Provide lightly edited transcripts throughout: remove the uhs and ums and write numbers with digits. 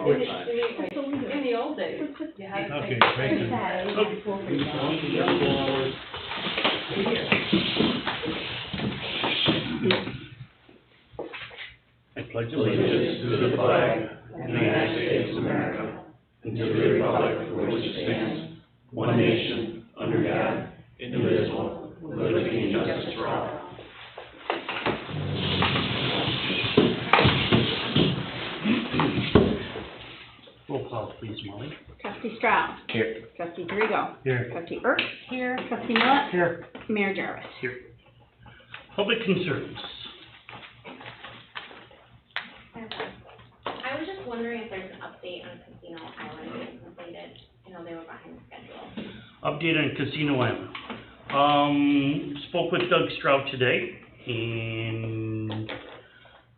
Which? In the old days, you had to Okay, take. right I pledge allegiance to the flag of the United States of America and to the republic for which it stands, one nation, under God, indivisible, with liberty and justice for all. Roll call, please, Molly. Trustee Stroud. Here. Trustee Dorigo. Here. Trustee Ertz. Here. Trustee Millett. Here. Mayor Jarvis. Here. Public concerns. I was just wondering if there's an update on Casino Island being completed. I know they were behind schedule. Update on Casino Island. Spoke with Doug Stroud today, and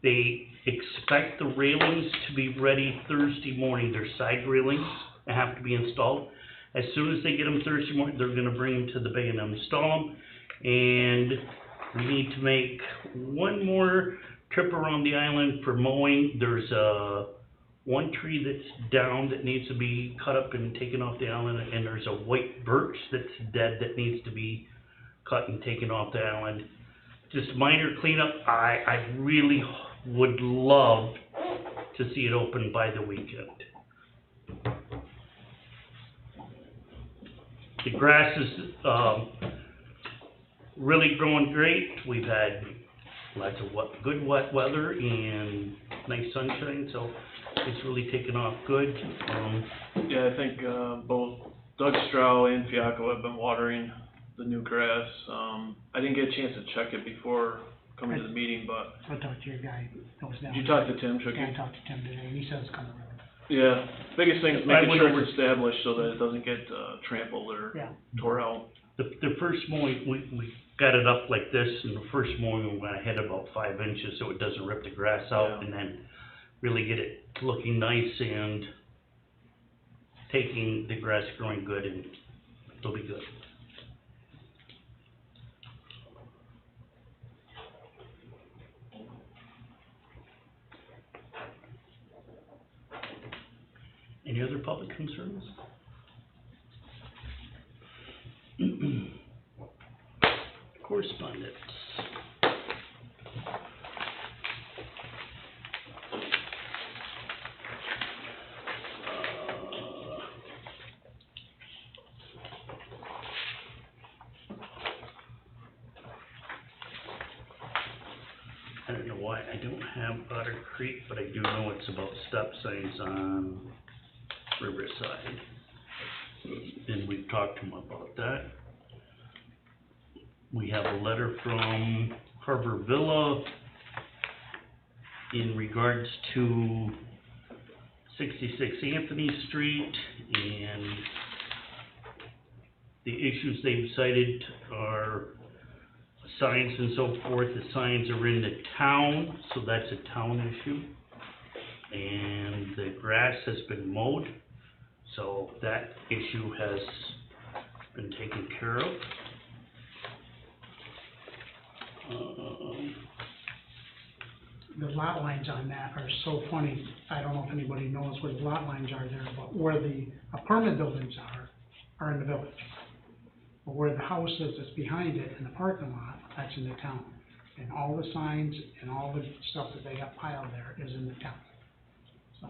they expect the railings to be ready Thursday morning. Their side railings have to be installed. As soon as they get them Thursday morning, they're gonna bring them to the bay and install them. And we need to make one more trip around the island for mowing. There's one tree that's down that needs to be cut up and taken off the island, and there's a white birch that's dead that needs to be cut and taken off the island. Just minor cleanup. I really would love to see it open by the weekend. The grass is really growing great. We've had lots of good wet weather and nice sunshine, so it's really taken off good. Yeah, I think both Doug Stroud and Fiacco have been watering the new grass. I didn't get a chance to check it before coming to the meeting, but I talked to your guy that was down did you there. talk to Tim, Chucky? Yeah, I talked to Tim today, and he says it's coming around. Yeah, biggest thing is I making went sure over- it's established so that it doesn't get trampled or Yeah. tore out. The first mowing, we got it up like this, and the first mowing we went ahead about 5 inches so it doesn't rip the grass out, Yeah. and then really get it looking nice and taking the grass growing good, and it'll be good. Any other public concerns? Correspondence. I don't know why I don't have Otter Creek, but I do know it's about stop signs on Riverside. And we've talked to them about that. We have a letter from Harbor Villa in regards to 66 Anthony Street, and the issues they've cited are signs and so forth. The signs are in the town, so that's a town issue. And the grass has been mowed, so that issue has been taken care of. The lot lines on that are so funny. I don't know if anybody knows where the lot lines are there, but where the apartment buildings are in the village. But where the house is that's behind it in the parking lot, that's in the town. And all the signs and all the stuff that they got piled there is in the town. So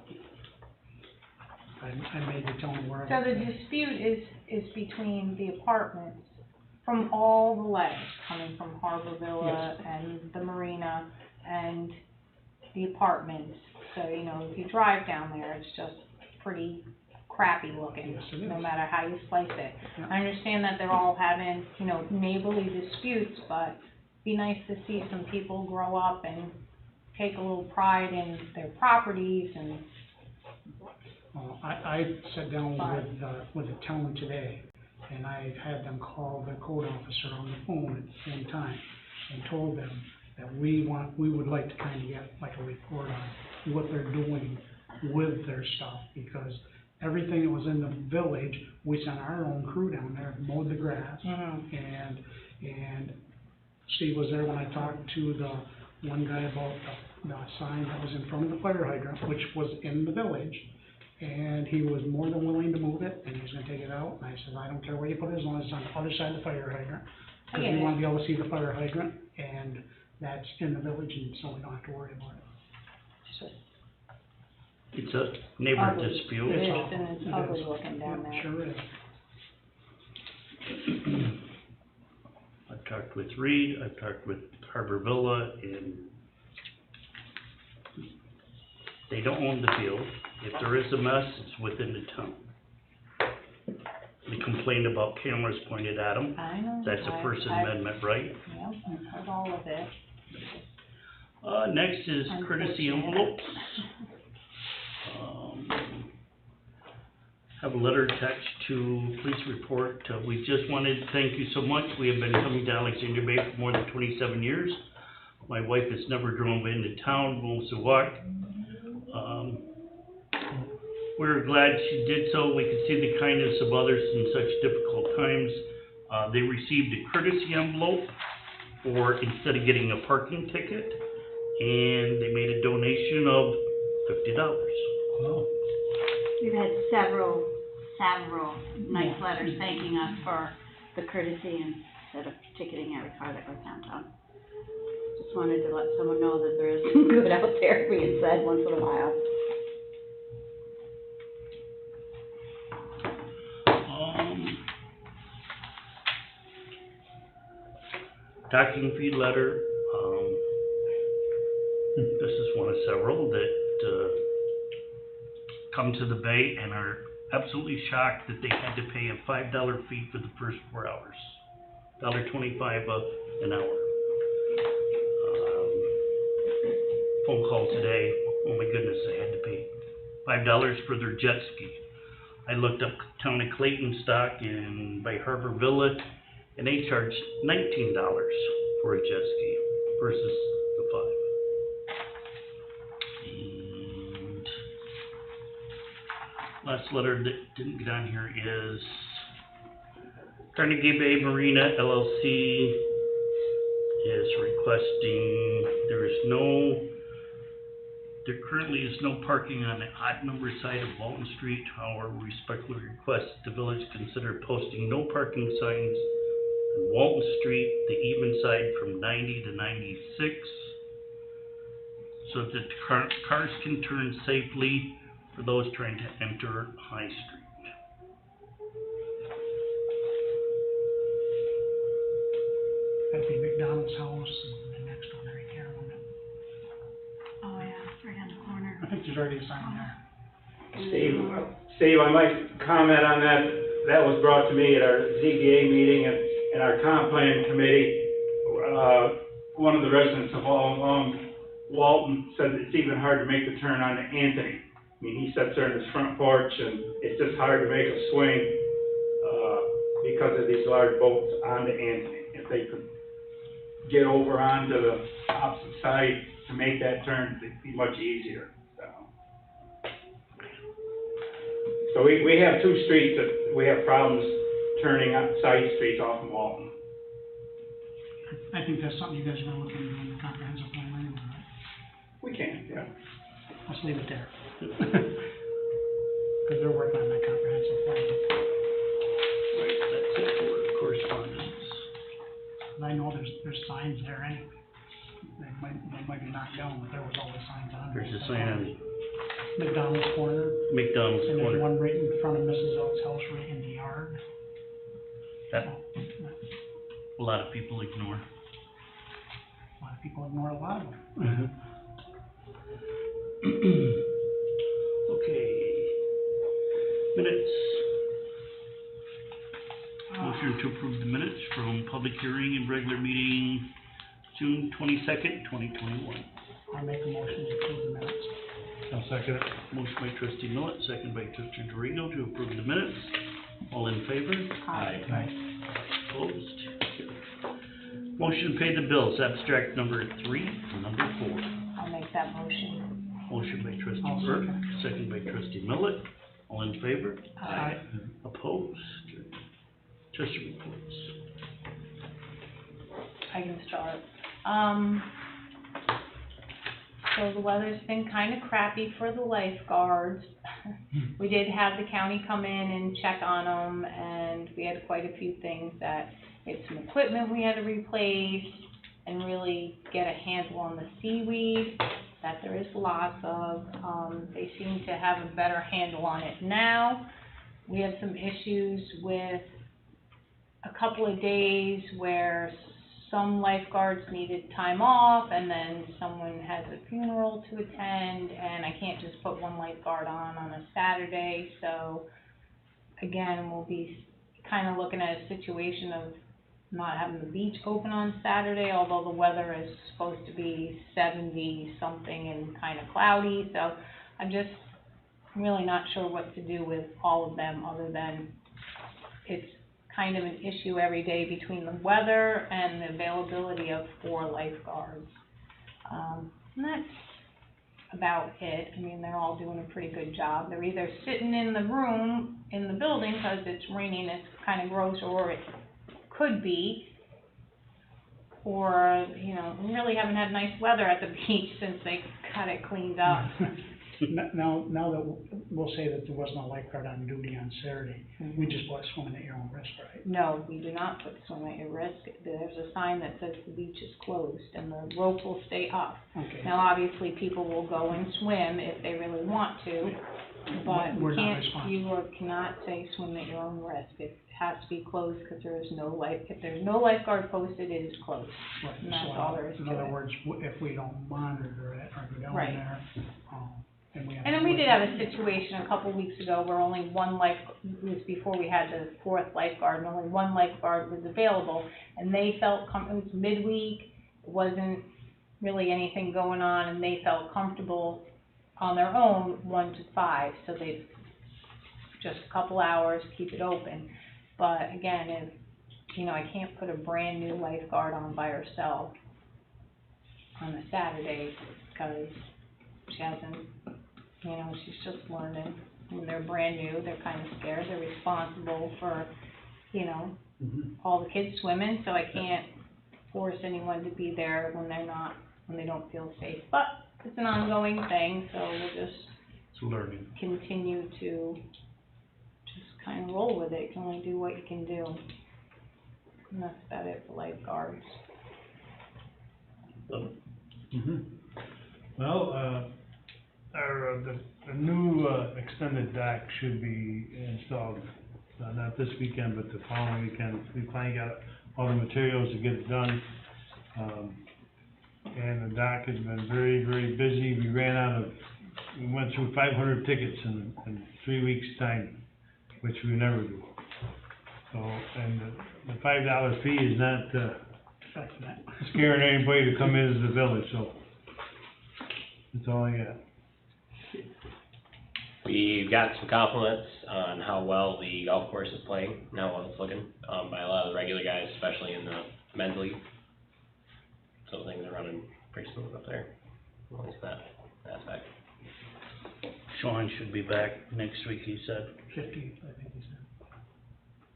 I made the tell them where. So the dispute is between the apartments from all the legs, coming from Harbor Villa and the marina and the apartments. So, you know, if you drive down there, it's just pretty crappy looking, Yes, it is. no matter how you slice it. Yeah. I understand that they're all having, you know, neighborly disputes, but it'd be nice to see some people grow up and take a little pride in their properties and. I sat down with the town today, and I had them call the code officer on the phone at the same time, and told them that we would like to kind of get like a report on what they're doing with their stuff, because everything that was in the village, we sent our own crew down there, mowed the grass, and Steve was there when I talked to the one guy about the sign that was in front of the fire hydrant, which was in the village, and he was more than willing to move it, and he was gonna take it out, and I said, I don't care where you put it, as long as it's on the other side of the fire hydrant. Cause we wanna be able to see the fire hydrant, and that's in the village, and so we don't have to worry about it. It's a neighbor Ugly. dispute. It is, awful. and it's It ugly is. looking down Yep, there. sure is. I've talked with Reed, I've talked with Harbor Villa, and they don't own the field. If there is a mess, it's within the town. They complained about cameras pointed at them. I know. That's a First Amendment right. Yep, I've heard all of it. Next is courtesy Unfortunate. envelopes. Have a letter attached to police report. We just wanted to thank you so much. We have been coming to Alexandria Bay for more than 27 years. My wife has never drove into town, most of walk. We're glad she did so. We could see the kindness of others in such difficult times. They received a courtesy envelope for, instead of getting a parking ticket, and they made a donation of $50. Oh. We've had several nice letters thanking us for the courtesy instead of ticketing every car that goes downtown. Just wanted to let someone know that there is some good out there being said once in a while. Docking fee letter, this is one of several that, come to the bay and are absolutely shocked that they had to pay a $5 fee for the first 4 hours. $1.25 an hour. Phone call today, oh my goodness, they had to pay $5 for their jet ski. I looked up town of Clayton stock in, by Harbor Villa, and they charged $19 for a jet ski versus the $5. And last letter that didn't get on here is Carnegie Bay Marina LLC is requesting, there currently is no parking on the odd number side of Walton Street. However, we respectfully request the village consider posting no parking signs on Walton Street, the even side from 90 to 96, so that the cars can turn safely for those trying to enter High Street. That'd be McDonald's house and the next one right there, wouldn't it? Oh, yeah, it's right on the corner. I think there's already a sign there. Steve, I might comment on that. That was brought to me at our ZBA meeting and our comp plan committee. One of the residents of Walton said it's even hard to make the turn onto Anthony. I mean, he sits there in his front porch and it's just hard to make a swing, because of these large boats onto Anthony. If they could get over onto the opposite side to make that turn, it'd be much easier, So we have two streets that we have problems turning on side streets off of Walton. I think that's something you guys are gonna look into in the comprehensive plan anyway, right? We can, yeah. Let's leave it there. Cause they're working on that comprehensive plan. Right, that's it for correspondence. And I know there's signs there anyway. They might be knocked down, but there was always signs on there. There's a sign on McDonald's corner, McDonald's and there's corner. one right in front of Mrs. Oak's house, right in the yard. That So, a lot of people ignore. a lot of people ignore a lot of them. Okay. Minutes. Motion to approve the minutes from public hearing and regular meeting June 22nd, 2021. I make a motion to approve the minutes. I'll second it. Motion by trustee Millet, second by trustee Dorino to approve the minutes. All in favor? Aye. Opposed? Motion to pay the bills, abstract number 3 and number 4. I'll make that motion. Motion by trustee I'll Burke, second by trustee Millet. All in favor? Aye. Opposed? Trustee reports. I can start. So the weather's been kind of crappy for the lifeguards. We did have the county come in and check on them, and we had quite a few things that, it's some equipment we had to replace, and really get a handle on the seaweed that there is lots of. They seem to have a better handle on it now. We had some issues with a couple of days where some lifeguards needed time off, and then someone has a funeral to attend, and I can't just put one lifeguard on a Saturday. So again, we'll be kind of looking at a situation of not having the beach open on Saturday, although the weather is supposed to be 70 something and kind of cloudy. So I'm just really not sure what to do with all of them, other than it's kind of an issue every day between the weather and the availability of 4 lifeguards. And that's about it. I mean, they're all doing a pretty good job. They're either sitting in the room, in the building, because it's raining, it's kind of gross, or it could be, or, you know, we really haven't had nice weather at the beach since they got it cleaned up. Now that, we'll say that there wasn't a lifeguard on duty on Saturday, we just let swimming at your own risk, right? No, we do not put swim at your risk. There's a sign that says the beach is closed, and the rope will stay up. Okay. Now, obviously, people will go and swim if they really want to, but We're you not can't, responsible. cannot say swim at your own risk. It has to be closed because there is no if there's no lifeguard posted, it is closed. Right, And that's so all there is in to other it. words, if we don't monitor it or go down Right. there, and we have. And then we did have a situation a couple weeks ago where only one it was before we had the 4th lifeguard, and only one lifeguard was available, and they felt it was midweek, it wasn't really anything going on, and they felt comfortable on their own 1 to 5, so they just a couple hours, keep it open. But again, if, you know, I can't put a brand new lifeguard on by herself on a Saturday, because she hasn't, you know, she's just learning. When they're brand new, they're kind of scared, they're responsible for, you know, all the kids swimming, so I can't force anyone to be there when they don't feel safe. But it's an ongoing thing, so we'll just It's learning. continue to just kind of roll with it. You can only do what you can do. And that's about it for lifeguards. Well, the new, extended deck should be installed, not this weekend, but the following weekend. We finally got all the materials to get it done. And the dock has been very, very busy. We went through 500 tickets in 3 weeks' time, which we never do. So, and the $5 fee is not, scaring anybody to come into the village, so that's all I got. We got some compliments on how well the golf course is playing, and how well it's looking, by a lot of the regular guys, especially in the men's league. So things are running pretty smooth up there, at least that aspect. Sean should be back next week, he said. 15th, I think he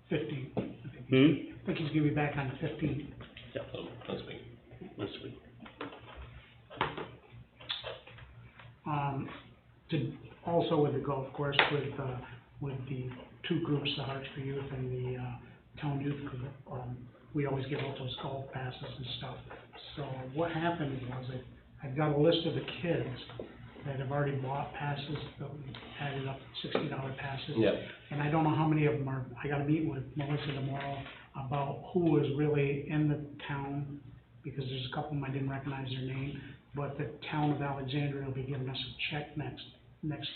said. 15th. I think he's gonna be back on the 15th. Yep, so this week. This week. Also with the golf course, with the 2 groups, the Hearts for Youth and the Town Youth Group, we always give out those golf passes and stuff. So what happened was I've got a list of the kids that have already bought passes, that we added up $60 passes. Yep. And I don't know how many of them are, I gotta meet with Melissa tomorrow about who is really in the town, because there's a couple of them I didn't recognize their name, but the town of Alexandria will be giving us a check next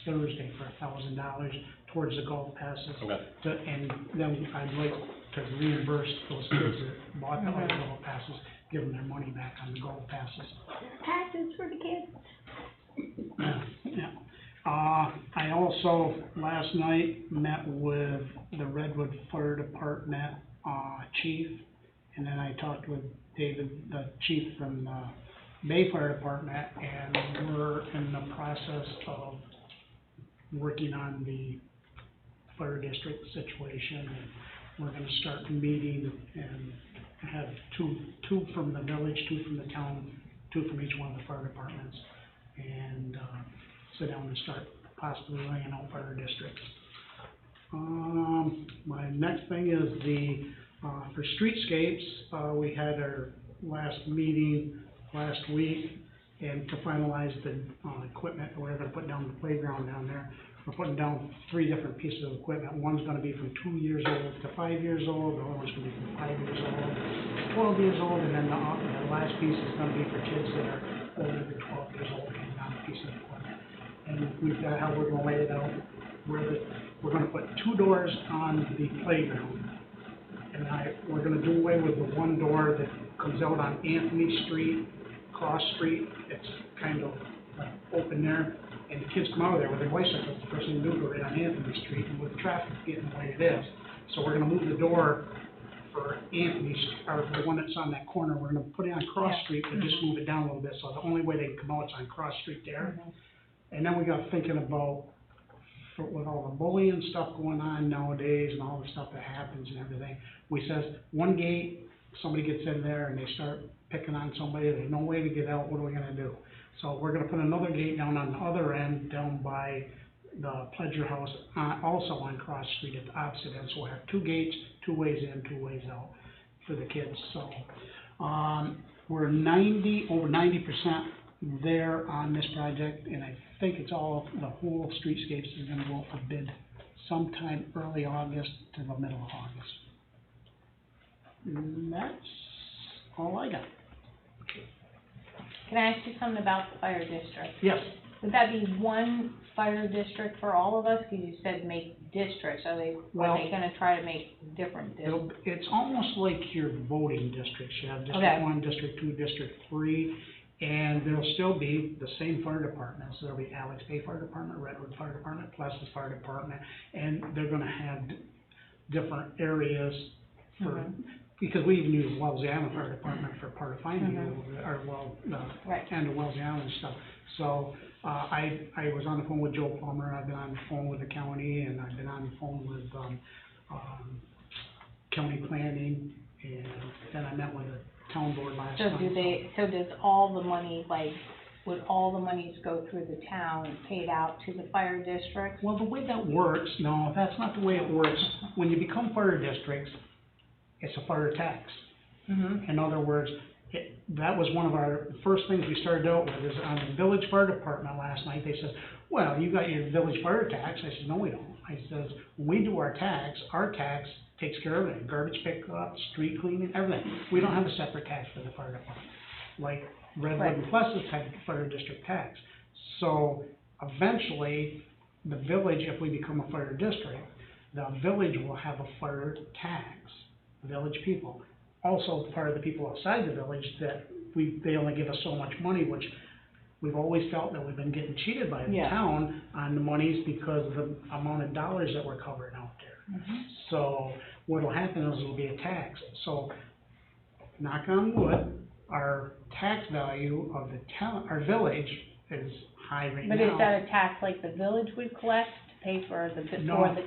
Thursday for $1,000 towards the golf passes. Okay. And then I'd like to reimburse those kids that bought the other golf passes, give them their money back on the golf passes. Passes for the kids. Yeah. I also, last night, met with the Redwood Fire Department, chief, and then I talked with David, the chief from the Bay Fire Department, and we're in the process of working on the fire district situation, and we're gonna start meeting and have two from the village, 2 from the town, 2 from each one of the fire departments, and, sit down and start possibly laying out fire districts. My next thing is for streetscapes, we had our last meeting last week, and to finalize the, equipment that we're gonna put down the playground down there. We're putting down 3 different pieces of equipment. One's gonna be from 2 years old to 5 years old, the other one's gonna be from 5 years old to 12 years old, and then the last piece is gonna be for kids that are older than 12 years old, and down a piece of equipment. And we've got how we're gonna lay it out, we're gonna put 2 doors on the playground. And we're gonna do away with the one door that comes out on Anthony Street, Cross Street. It's kind of like open there, and the kids come out of there with their bicycles. The first thing they do, go right on Anthony Street, and with the traffic getting the way it is. So we're gonna move the door for Anthony, or the one that's on that corner, we're gonna put it on Cross Street, but just move it down a little bit, so the only way they can come out is on Cross Street there. And then we got thinking about, with all the bullying stuff going on nowadays and all the stuff that happens and everything, we says, one gate, somebody gets in there and they start picking on somebody, there's no way to get out, what are we gonna do? So we're gonna put another gate down on the other end, down by the Pledger House, also on Cross Street at the opposite end, so we'll have 2 gates, 2 ways in, 2 ways out for the kids, so. We're over 90% there on this project, and I think it's all, the whole streetscapes is gonna go for bid sometime early August to the middle of August. And that's all I got. Can I ask you something about the fire district? Yes, Would that be one fire district for all of us? Because you said make districts. Are they gonna try to make different districts? it's almost like your voting districts. You have District 1, District 2, District 3, and there'll still be the same fire departments. There'll be Alex Bay Fire Department, Redwood Fire Department, Plessis Fire Department, and they're gonna have different areas for, because we even use Wells Island Fire Department for part of finding, or and the Wells Island stuff. So, I was on the phone with Joe Plummer, I've been on the phone with the county, and I've been on the phone with, county planning, and then I met with the town board last night. So does all the money, would all the monies go through the town and paid out to the fire district? Well, the way that works, no, that's not the way it works. When you become fire districts, it's a fire tax. In other words, that was one of our first things we started out with, is on the village fire department last night. They said, well, you got your village fire tax. I said, no, we don't. I says, when we do our tax takes care of everything, garbage pickup, street cleaning, everything. We don't have a separate tax for the fire department, like Redwood and Plessis have a fire district tax. So eventually, the village, if we become a fire district, the village will have a fire tax, village people. Also, part of the people outside the village, that they only give us so much money, which we've always felt that we've been getting cheated by the town on the monies because of the amount of dollars that we're covering out there. So what'll happen is it'll be a tax. So, knock on wood, our tax value of the town, our village, is high right now. But is that a tax like the village would collect to pay for or the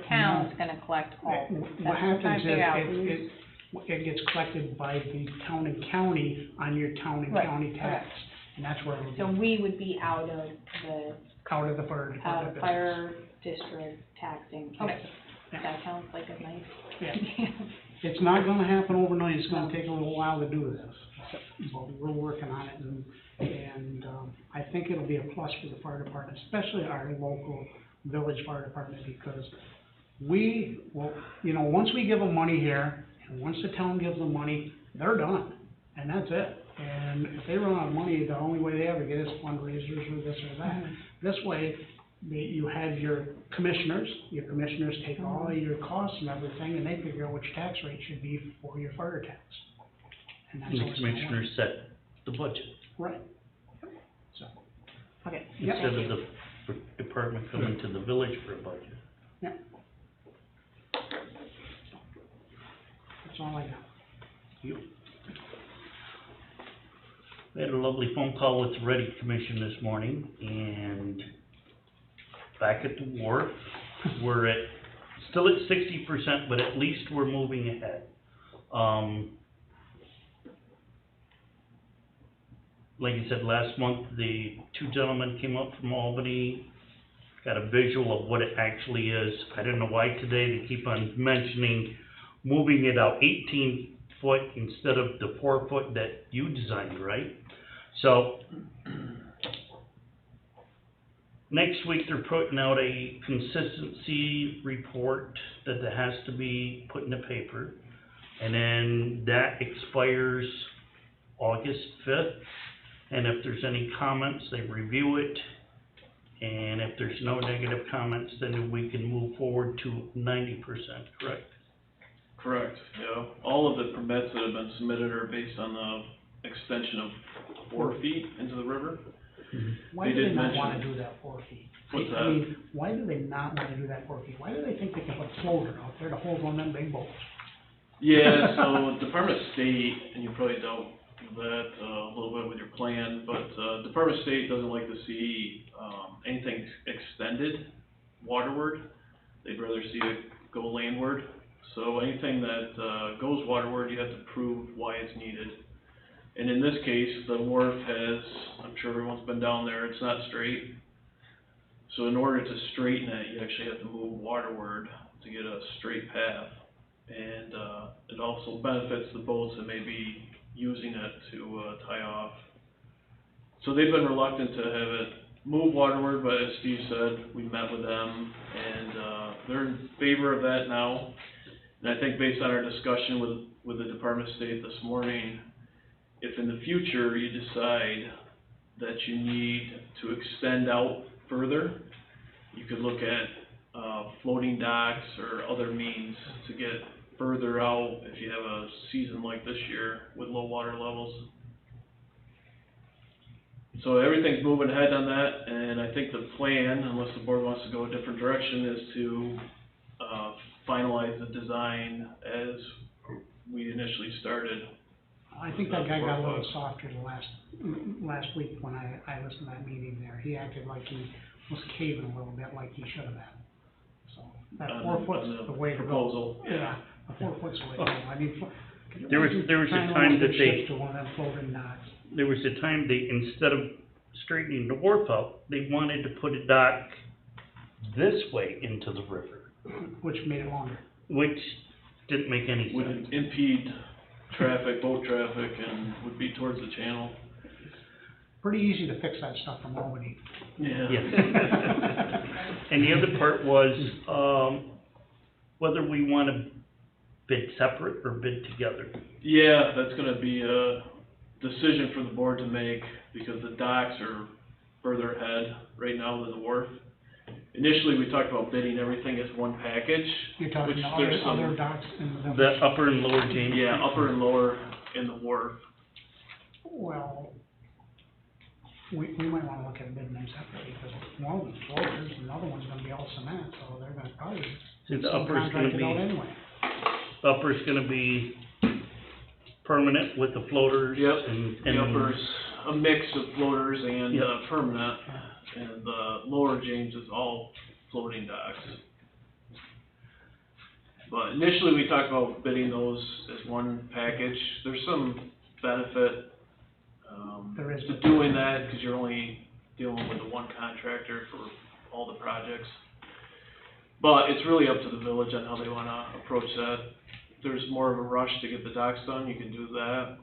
town's gonna collect all? What happens is, it gets collected by the town and county on your town and county tax, and that's where it'll be. So we would be out of the fire department. fire district taxing. Okay, that sounds like a nice idea. It's not gonna happen overnight, it's gonna take a little while to do this, but we're working on it, and I think it'll be a plus for the fire department, especially our local village fire department, because we will, once we give them money here, and once the town gives them money, they're done, and that's it. And if they run out of money, the only way they ever get is fundraisers or this or that. This way, you have your commissioners take all of your costs and everything, and they figure out which tax rate should be for your fire tax. And that's And how the it's gonna work. commissioners set the budget, Right. So, Okay. instead of the department coming to the village for a budget. that's all I got. We had a lovely phone call with the Ready Commission this morning, and back at the wharf, we're still at 60%, but at least we're moving ahead. like I said, last month, the two gentlemen came up from Albany, got a visual of what it actually is. I don't know why today they keep on mentioning moving it out 18 foot instead of the 4 foot that you designed, right? So, next week they're putting out a consistency report that has to be put in the paper. And then that expires August 5th. And if there's any comments, they review it. And if there's no negative comments, then we can move forward to 90%, correct? Correct, yeah. All of the permits that have been submitted are based on the extension of 4 feet into the river. Why They do they did not mention wanna it. do that 4 feet? What's I that? mean, why do they not wanna do that 4 feet? Why do they think they can put a floater out there to hold on them big boats? Yeah, so Department of State, and you probably dealt with that a little bit with your plan, but Department of State doesn't like to see anything extended waterward. They'd rather see it go landward. So anything that goes waterward, you have to prove why it's needed. And in this case, the wharf has, I'm sure everyone's been down there, it's not straight. So in order to straighten it, you actually have to move waterward to get a straight path. And it also benefits the boats that may be using it to tie off. So they've been reluctant to have it move waterward, but as Steve said, we met with them, and they're in favor of that now. And I think based on our discussion with the Department of State this morning, if in the future you decide that you need to extend out further, you could look at floating docks or other means to get further out if you have a season like this year with low water levels. So everything's moving ahead on that, and I think the plan, unless the board wants to go a different direction, is to finalize the design as we initially started. I think that guy got a little softer the last week when I listened to that meeting there. He acted like he was caving a little bit like he should have been. So, that 4 foot's the way to go. Proposal. Yeah, the 4 foot's the way to go. I mean, There was a time that they, to one of them floating docks. there was a time they, instead of straightening the wharf out, they wanted to put a dock this way into the river, Which made it longer. which didn't make any sense. Would impede traffic, boat traffic, and would be towards the channel. Pretty easy to fix that stuff from Albany. Yeah. Yes. And the other part was, whether we wanna bid separate or bid together. Yeah, that's gonna be a decision for the board to make, because the docks are further ahead right now than the wharf. Initially, we talked about bidding everything as one package. You're talking which the there's some- other docks in the. The upper and lower James. Yeah, upper and lower in the wharf. Well, we might wanna look at bidding them separately, because one of them's floaters, and the other one's gonna be all cement, so they're gonna probably See, the upper's gonna subcontract it out be, anyway. upper's gonna be permanent with the floaters Yep, and. the upper's a mix of floaters and Yep. permanent, and the lower James is all floating docks. But initially, we talked about bidding those as one package. There's some benefit There is. to doing that, because you're only dealing with the one contractor for all the projects. But it's really up to the village on how they wanna approach that. If there's more of a rush to get the docks done, you can do that.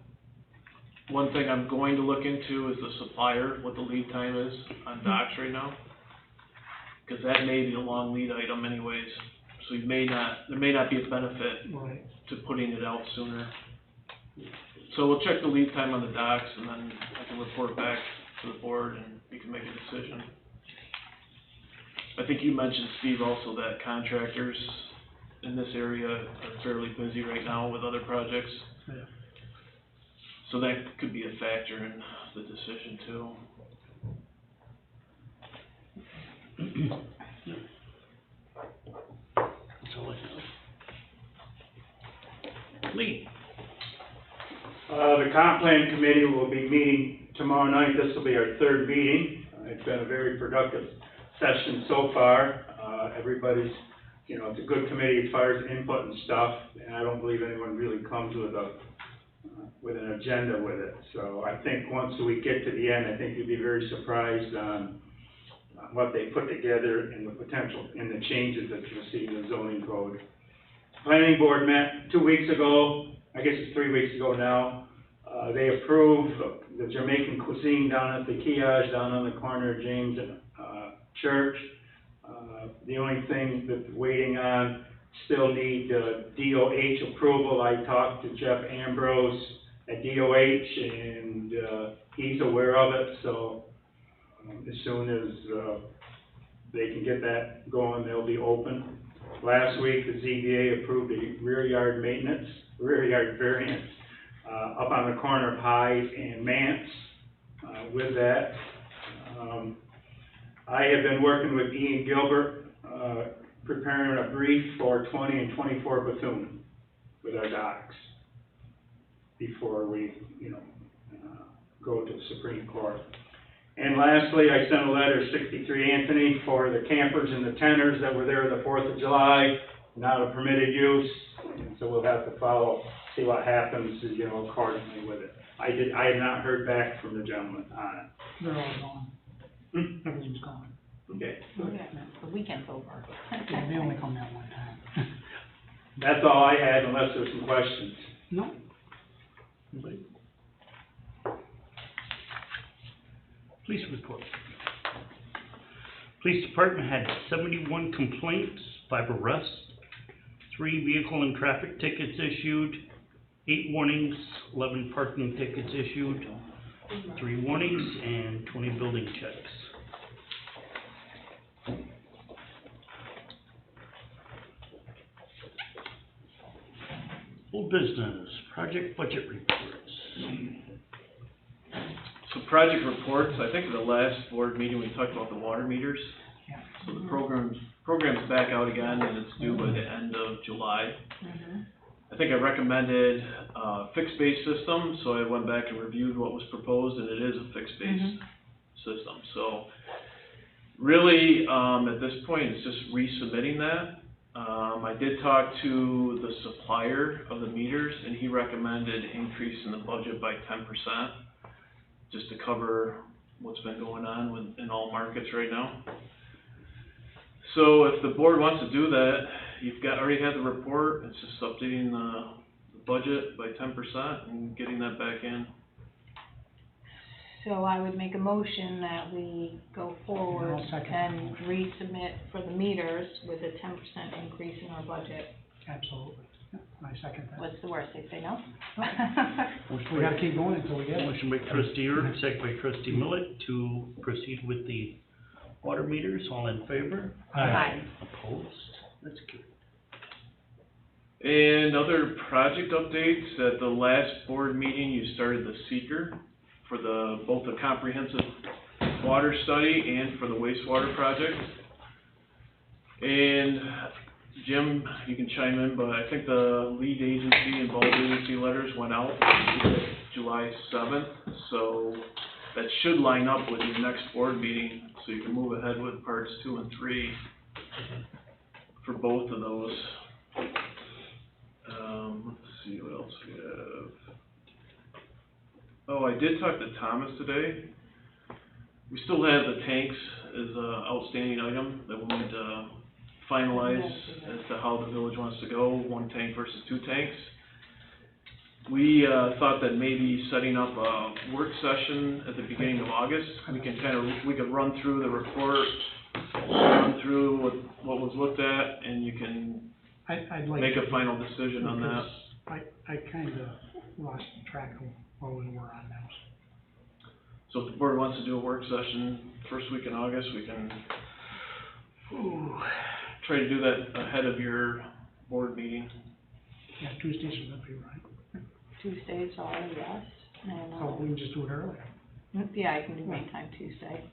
One thing I'm going to look into is the supplier, what the lead time is on docks right now. Cause that may be a long lead item anyways, so there may not be a benefit Right. to putting it out sooner. So we'll check the lead time on the docks, and then I can report back to the board and we can make a decision. I think you mentioned, Steve, also that contractors in this area are fairly busy right now with other projects. Yeah. So that could be a factor in the decision too. That's all I have. Lee? The comp plan committee will be meeting tomorrow night. This will be our third meeting. It's been a very productive session so far. Everybody's, it's a good committee as far as input and stuff, and I don't believe anyone really comes with a with an agenda with it. So I think once we get to the end, I think you'd be very surprised on what they put together and the potential, and the changes that you'll see in the zoning code. Planning board met 2 weeks ago, I guess it's 3 weeks ago now. They approved the Jamaican cuisine down at the kiosk down on the corner of James and, Church. The only thing that's waiting on, still need, DOH approval. I talked to Jeff Ambrose at DOH, and, he's aware of it, so, as soon as, they can get that going, they'll be open. Last week, the ZBA approved a rear yard variance, up on the corner of Hyde and Mance, with that. I have been working with Ian Gilbert, preparing a brief for 20 and 24 Bethune with our docs before we, go to the Supreme Court. And lastly, I sent a letter to 63 Anthony for the campers and the tenters that were there the 4th of July, not a permitted use, and so we'll have to follow, see what happens, accordingly with it. I have not heard back from the gentleman on it. They're all gone. Everything's gone. Okay. Yeah, the weekend's over. Yeah, they only come that one time. That's all I had, unless there's some questions. No, Anybody? Police report. Police department had 71 complaints, 5 arrests, 3 vehicle and traffic tickets issued, 8 warnings, 11 parking tickets issued, 3 warnings, and 20 building checks. Old business, project budget reports. So project reports, I think at the last board meeting, we talked about the water meters. yeah. So the program's back out again, and it's due by the end of July. I think I recommended a fixed base system, so I went back and reviewed what was proposed, and it is a fixed base system. So really, at this point, it's just resubmitting that. I did talk to the supplier of the meters, and he recommended increasing the budget by 10%, just to cover what's been going on in all markets right now. So if the board wants to do that, already had the report, it's just updating the budget by 10% and getting that back in. So I would make a motion that we go forward I'll second. and resubmit for the meters with a 10% increase in our budget. Absolutely. Yeah, I second that. What's the worst, they say no? We gotta keep going until we get it. Motion by trustee Erb, second by trustee Millet to proceed with the water meters. All in favor? Aye. Opposed? That's good. And other project updates, at the last board meeting, you started the seeker for both the comprehensive water study and for the wastewater project. And Jim, you can chime in, but I think the lead agency and bulk agency letters went out July 7th, so that should line up with your next board meeting, so you can move ahead with parts 2 and 3 for both of those. Let's see what else we have. Oh, I did talk to Thomas today. We still have the tanks as an outstanding item that we need to finalize as to how the village wants to go, 1 tank versus 2 tanks. We thought that maybe setting up a work session at the beginning of August, we could run through the report, run through what was looked at, and you can I'd like make to, a final decision on that. I kinda lost track of where we were on those. So if the board wants to do a work session first week in August, we can try to do that ahead of your board meeting. Yeah, Tuesdays would be right. Tuesdays are, yes, and, So we can just do it earlier. yeah, I can do anytime Tuesday.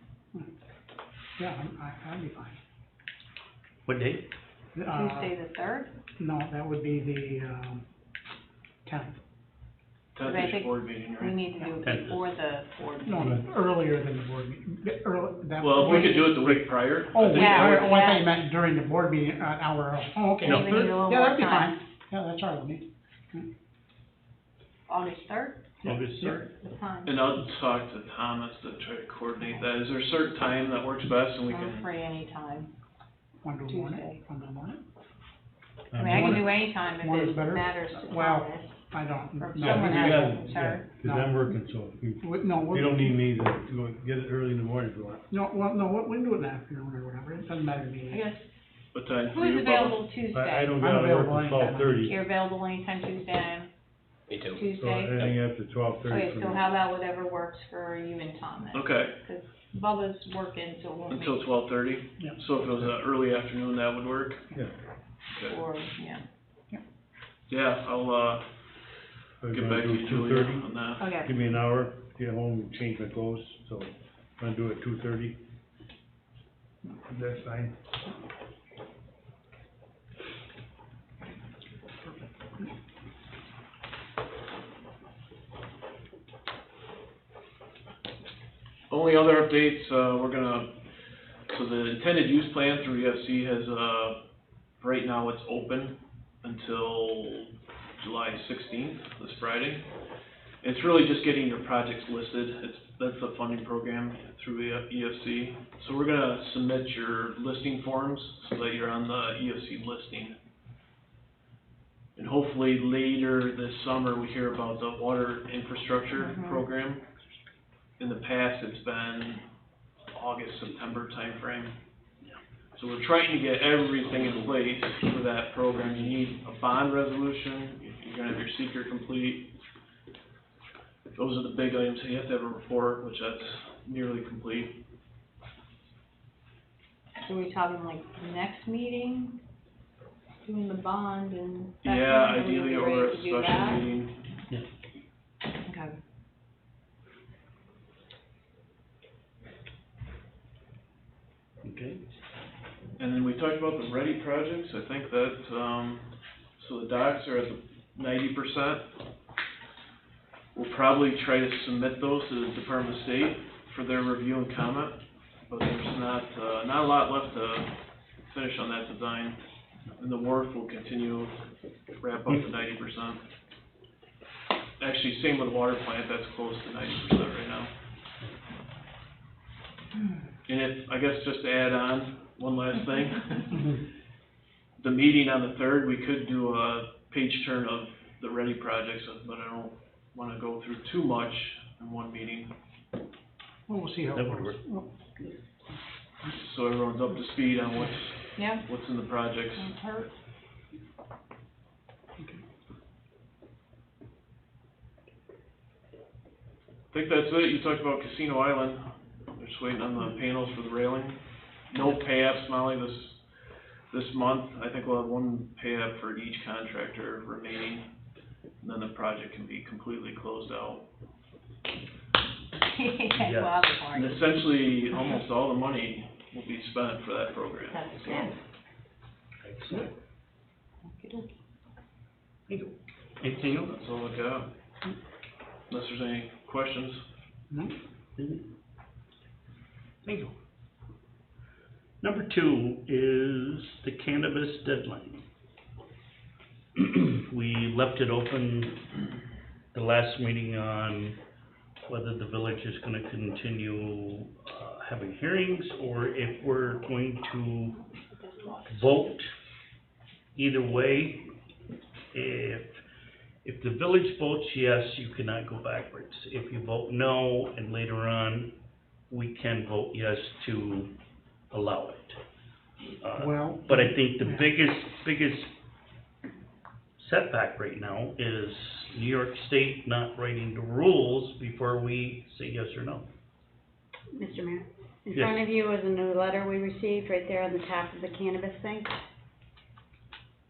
Yeah, I'd be fine. What date? Tuesday the 3rd? No, that would be the, 10th. 10th I is think board meeting, We right? need to do it before the board No, meeting. earlier than the board meeting. Well, if we could do it the week prior. Oh, I think yeah, that would- I thought you meant during the board meeting, an hour early. Oh, okay. No. Maybe we need a little Yeah, more that'd be time. fine. Yeah, that's all right with me. August third, August third? what time? And I'll talk to Thomas to try to coordinate that. Is there a certain time that works best and we I'm can? free anytime. Want to do morning? Tuesday. Want to do morning? I mean, I can do anytime if Morning's it better? matters to Well, Thomas, I don't, or if no, someone has Yeah, a concern. Cause I'm working, so you no, we're. don't need me to go get it early in the morning if you want. No, well, no, we can do it in the afternoon or whatever, it doesn't matter to I me. guess, What time for who's you, Bubba? available I Tuesday? don't I'm get out of work available till anytime. 12:30, You're available anytime Tuesday, Me too. so Tuesday? anything after 12:30 Okay, for so me. how about whatever works for you and Thomas? Okay, Cause Bubba's working, so it won't until make, 12:30? Yeah. So if it was an early afternoon, that would work? Yeah. Okay. or, yeah, Yeah, I'll, We're get gonna back to do you, Julia, 2:30. on that. okay. Give me an hour, get home, and change my clothes, so I'm gonna do it 2:30. That's fine. Only other updates, so the intended use plan through EFC has, right now it's open until July 16th, this Friday. It's really just getting your projects listed. That's the funding program through EFC. So we're gonna submit your listing forms so that you're on the EFC listing. And hopefully later this summer, we hear about the water infrastructure program. In the past, it's been August, September timeframe. So we're trying to get everything in place for that program. You need a bond resolution, you're gonna have your seeker complete. Those are the big items. You have to have a report, which that's nearly complete. So we talking like next meeting, doing the bond and? that Yeah, kind of, ideally, we or ready a to do special that? meeting. Okay. Okay. And then we talked about the ready projects. I think that, so the docks are at the 90%. We'll probably try to submit those to the Department of State for their review and comment, but there's not a lot left to finish on that design. And the wharf will continue to wrap up to 90%. Actually, same with the water plant, that's close to 90% right now. And if, I guess just to add on, one last thing. The meeting on the 3rd, we could do a page turn of the ready projects, but I don't wanna go through too much in one meeting, Well, we'll see how it That would goes. work. Well, so everyone's up to speed on Yeah, what's in the projects. won't hurt. I think that's it. You talked about Casino Island. They're just waiting on the panels for the railing. No pay-apps, Molly, this month. I think we'll have one pay-app for each contractor remaining, and then the project can be completely closed out. Well, that's hard. And essentially, almost all the money will be spent for that program. That's So, good. Excellent. Okey-dokey. Thank you. Anything else? That's all I got. Unless there's any questions. No? Thank you. Number 2 is the cannabis deadline. We left it open the last meeting on whether the village is gonna continue, having hearings, or if we're going to vote. Either way, if the village votes yes, you cannot go backwards. If you vote no, and later on, we can vote yes to allow it. Well. But I think the yeah. biggest setback right now is New York State not writing the rules before we say yes or no. Mr. Mayor, in Yes. front of you is a new letter we received right there on the top of the cannabis thing.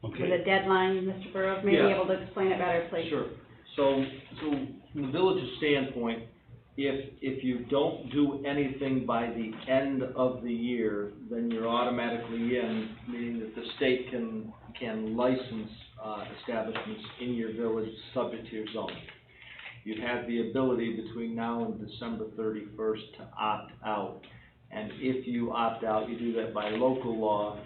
With a Okay? deadline, Mr. Burrows may be Yeah. able to explain it better, please. Sure. So from the village's standpoint, if you don't do anything by the end of the year, then you're automatically in, meaning that the state can license, establishments in your village subject to your zoning. You have the ability between now and December 31st to opt out. And if you opt out, you do that by local law,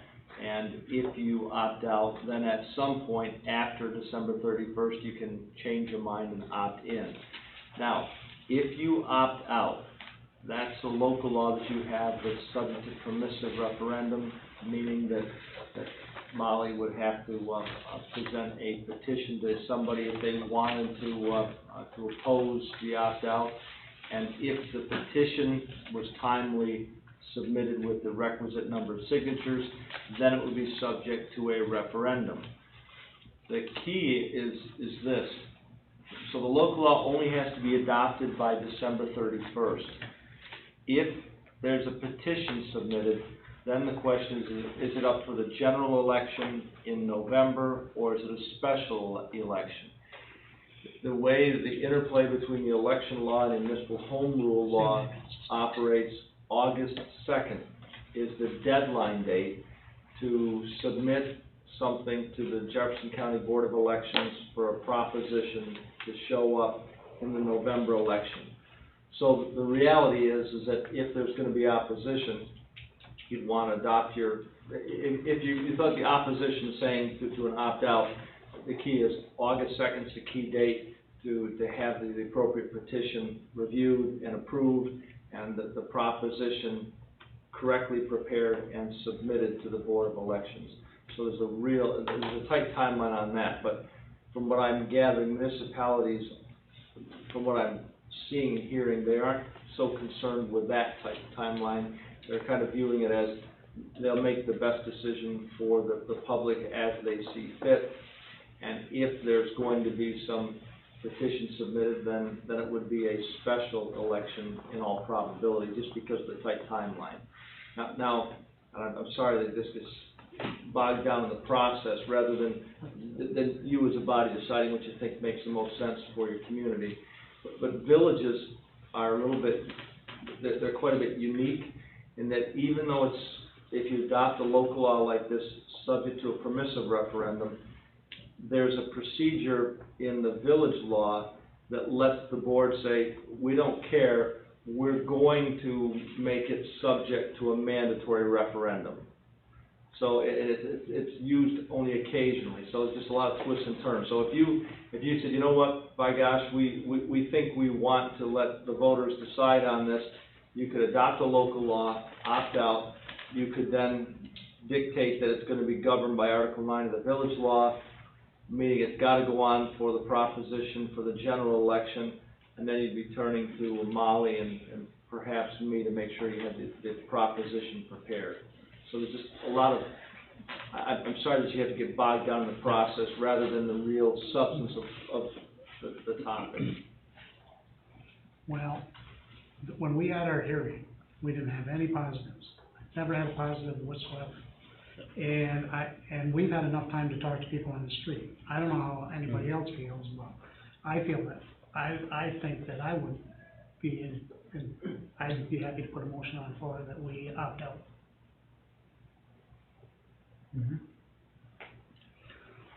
And if you opt out, then at some point after December 31st, you can change your mind and opt in. Now, if you opt out, that's a local law that you have that's subject to permissive referendum, meaning that Molly would have to present a petition to somebody if they wanted to oppose the opt-out. And if the petition was timely submitted with the requisite number of signatures, then it would be subject to a referendum. The key is this. So the local law only has to be adopted by December 31st. If there's a petition submitted, then the question is it up for the general election in November, or is it a special election? The way the interplay between the election law and the municipal home rule law operates, August 2nd is the deadline date to submit something to the Jefferson County Board of Elections for a proposition to show up in the November election. So the reality is that if there's going to be opposition, you'd want to adopt your, if you thought the opposition saying to an opt-out, the key is August 2nd is the key date to have the appropriate petition reviewed and approved, and the proposition correctly prepared and submitted to the Board of Elections. So there's a tight timeline on that, but from what I'm gathering, municipalities, from what I'm seeing and hearing, they aren't so concerned with that type of timeline. They're kind of viewing it as they'll make the best decision for the public as they see fit. And if there's going to be some petition submitted, then it would be a special election in all probability, just because of the tight timeline. Now I'm sorry that this gets bogged down in the process, rather than you as a body deciding what you think makes the most sense for your community. But villages are a little bit, they're quite a bit unique in that even though if you adopt a local law like this subject to a permissive referendum, there's a procedure in the village law that lets the board say, we don't care, we're going to make it subject to a mandatory referendum. So it's used only occasionally, so it's just a lot of twists and turns. So if you said, you know what, by gosh, we think we want to let the voters decide on this, you could adopt a local law, opt out. You could then dictate that it's going to be governed by Article 9 of the village law, meaning it's got to go on for the proposition for the general election, and then you'd be turning to Molly and perhaps me to make sure you have the proposition prepared. So there's just a lot of, I'm sorry that you have to get bogged down in the process rather than the real substance of the topic. Well, when we had our hearing, we didn't have any positives. Never had a positive whatsoever. And we've had enough time to talk to people on the street. I don't know how anybody else feels, but I feel that, I think that I would be I'd be happy to put a motion on the floor that we opt out.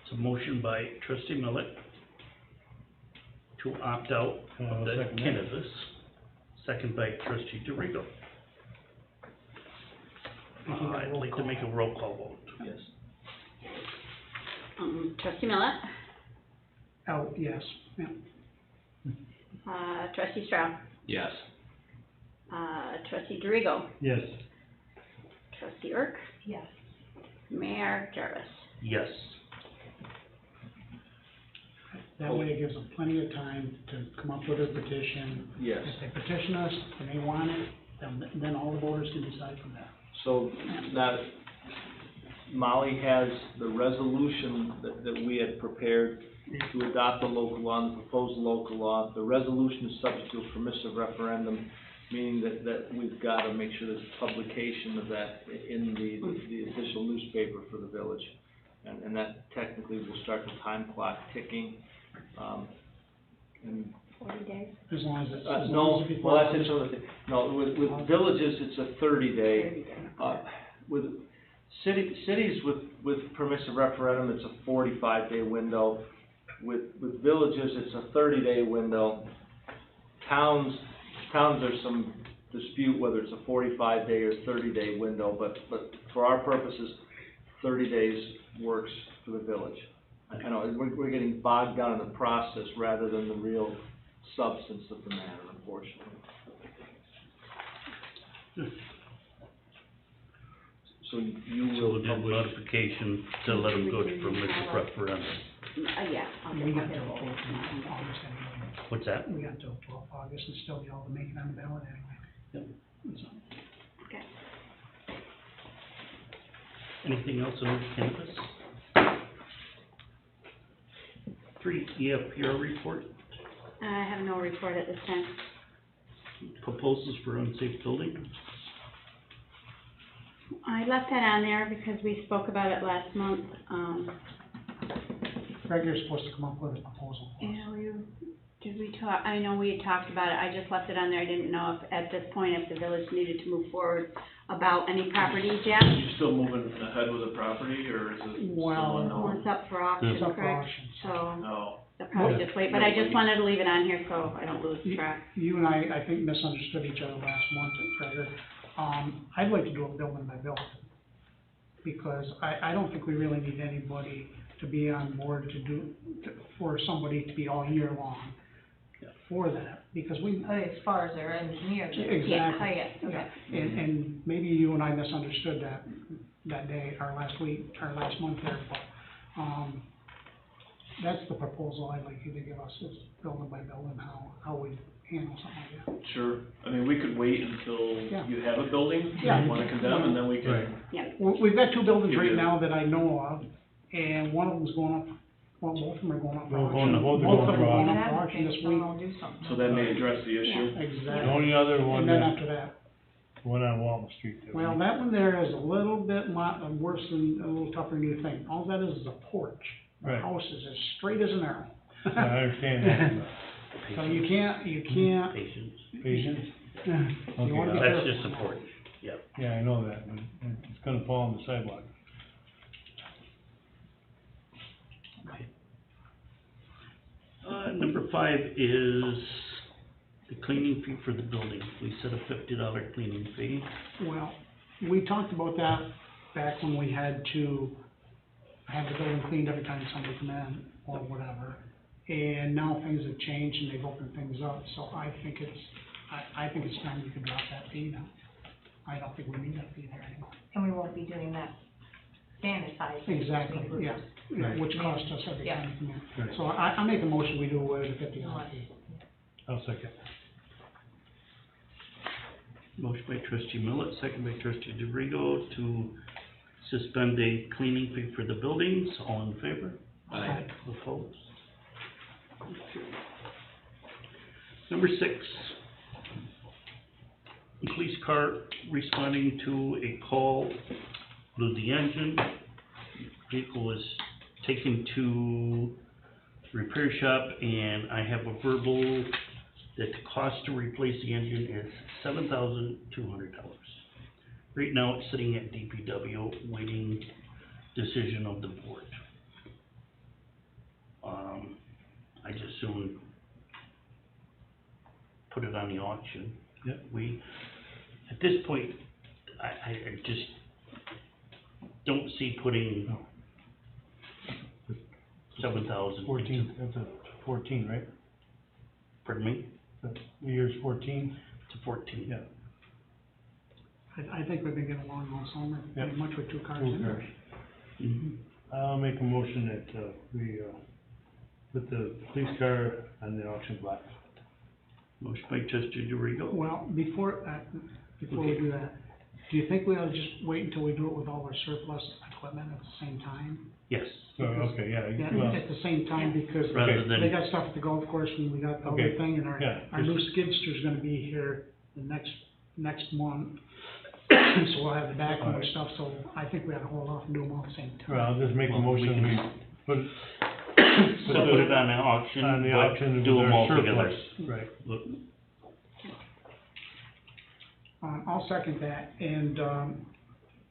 It's a motion by trustee Millett to opt out of the canvas, second by trustee DeRigo. I'd like to make a roll call vote. Yes. Trustee Millett? Oh, yes, yeah. Trustee Stroud? Yes. Trustee DeRigo? Yes. Trustee Erk? Yes. Mayor Jarvis? Yes. That way it gives them plenty of time to come up with a petition. Yes. If they petition us and they want it, then all the voters can decide from there. So now, Molly has the resolution that we had prepared to adopt the local law, the proposed local law. The resolution is subject to a permissive referendum, meaning that we've got to make sure there's publication of that in the official newspaper for the village. And that technically will start the time clock ticking. And 40 days? As long as it's. no, well, that's another thing. No, with villages, it's a 30-day. With cities with permissive referendum, it's a 45-day window. With villages, it's a 30-day window. Towns, there's some dispute whether it's a 45-day or 30-day window, but for our purposes, 30 days works for the village. I know, we're getting bogged down in the process rather than the real substance of the matter, unfortunately. So you So will the publish, notification to let them go from this referendum. Yeah, I'll We get got that. till August anyway. What's that? We got till August and still be able to make it on the ballot anyway. Yep. So, Okay. Anything else on cannabis? 3, EFPR report, I have no report at this time. proposals for unsafe building. I left that on there because we spoke about it last month. Greg, you're supposed to come up with a proposal for us. Did we talk, I know we had talked about it, I just left it on there, I didn't know if, at this point, if the village needed to move forward about any properties yet. You still moving ahead with the property, or is it still Well, Well, unknown? it's up for auction, It's up for correct? auction. So, No. they'll probably just wait, but I just wanted to leave it on here so I don't lose track. You and I think misunderstood each other last month, Gregor. I'd like to do it building by building. Because I don't think we really need anybody to be on board for somebody to be all year long for that, because we. As far as their engineers. Exactly. Yeah, okay. And maybe you and I misunderstood that day, or last month there, but, that's the proposal I'd like you to give us, is building by building, how we handle something like that. Sure, I mean, we could wait until Yeah. you have a building, Yeah. you wanna condemn, and then we Right. can, We've got 2 buildings Give right you- now that I know of, and one of them's going up, well, both of them are going up for Both auction. are Both going of them for are going auction. up for auction this week. I'll do something. so that may address the issue. The Exactly. only other one, And then that, after that, one on Walton Street there. well, that one there is a little bit worse than, a little tougher than you think. All that is a porch. The Right. house is as straight as an arrow. I understand that, So you can't, Patience. but patience, you wanna be That's careful. just a porch, yep. yeah, I know that, but it's gonna fall on the sidewalk. Number 5 is the cleaning fee for the building. We set a $50 cleaning fee. Well, we talked about that back when we had to have the building cleaned every time somebody come in or whatever. And now things have changed and they've opened things up, so I think it's time we could drop that fee now. I don't think we need that fee there anymore. And we won't be doing that sanitized. Exactly, yeah, Right. which costs us every Yeah. time we come in. Right. So I make a motion, we do away with the $50 fee. I'll second. Motion by trustee Millet, second by trustee DeRigo to suspend a cleaning fee for the buildings. All in favor? Aye. Opposed? Okay. Number 6. Police car responding to a call, blew the engine. Vehicle was taken to repair shop, and I have a verbal that the cost to replace the engine is $7,200. Right now, it's sitting at DPW, waiting decision of the board. I just soon put it on the auction. Yep. At this point, I just don't see putting No. 7,000. 14, that's a 14, right? Pardon me? The year's 14? It's a 14. Yeah. I think we've been getting along all summer, pretty Yep. much with 2 cars Two in there. cars. Mhm. I'll make a motion that, we, put the police car on the auction block. Motion by trustee DeRigo. Well, before we do that, do you think we ought to just wait until we do it with all our surplus equipment at the same time? Yes, So, okay, yeah, Yeah, well, at the same time, because rather they than, got stuff at the golf course and we got the other Okay, thing, and yeah, our new skidster's gonna be here the next month. So we'll have the back and Alright. stuff, so I think we ought to hold off and do them all at the same time. well, I'll just make a Well, we motion, can- we put, so put it on the auction, on the but auction do with them all our together. surplus. Right. Look, I'll second that, and,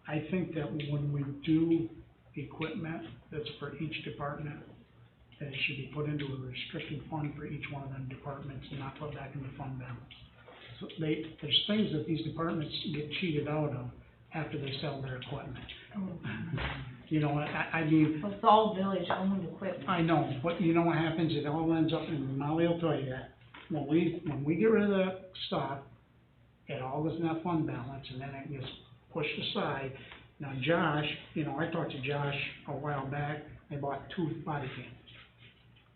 I think that when we do equipment that's for each department, that it should be put into a restricted fund for each one of them departments and not put back in the fund balance. So there's things that these departments get cheated out of after they sell their equipment. You know, I mean, Well, it's all village-owned equipment. I know, but you know what happens, it all ends up, and Molly will tell you that, when we get rid of that stuff, it all goes in that fund balance, and then it gets pushed aside. Now Josh, you know, I talked to Josh a while back, they bought 2 body cameras.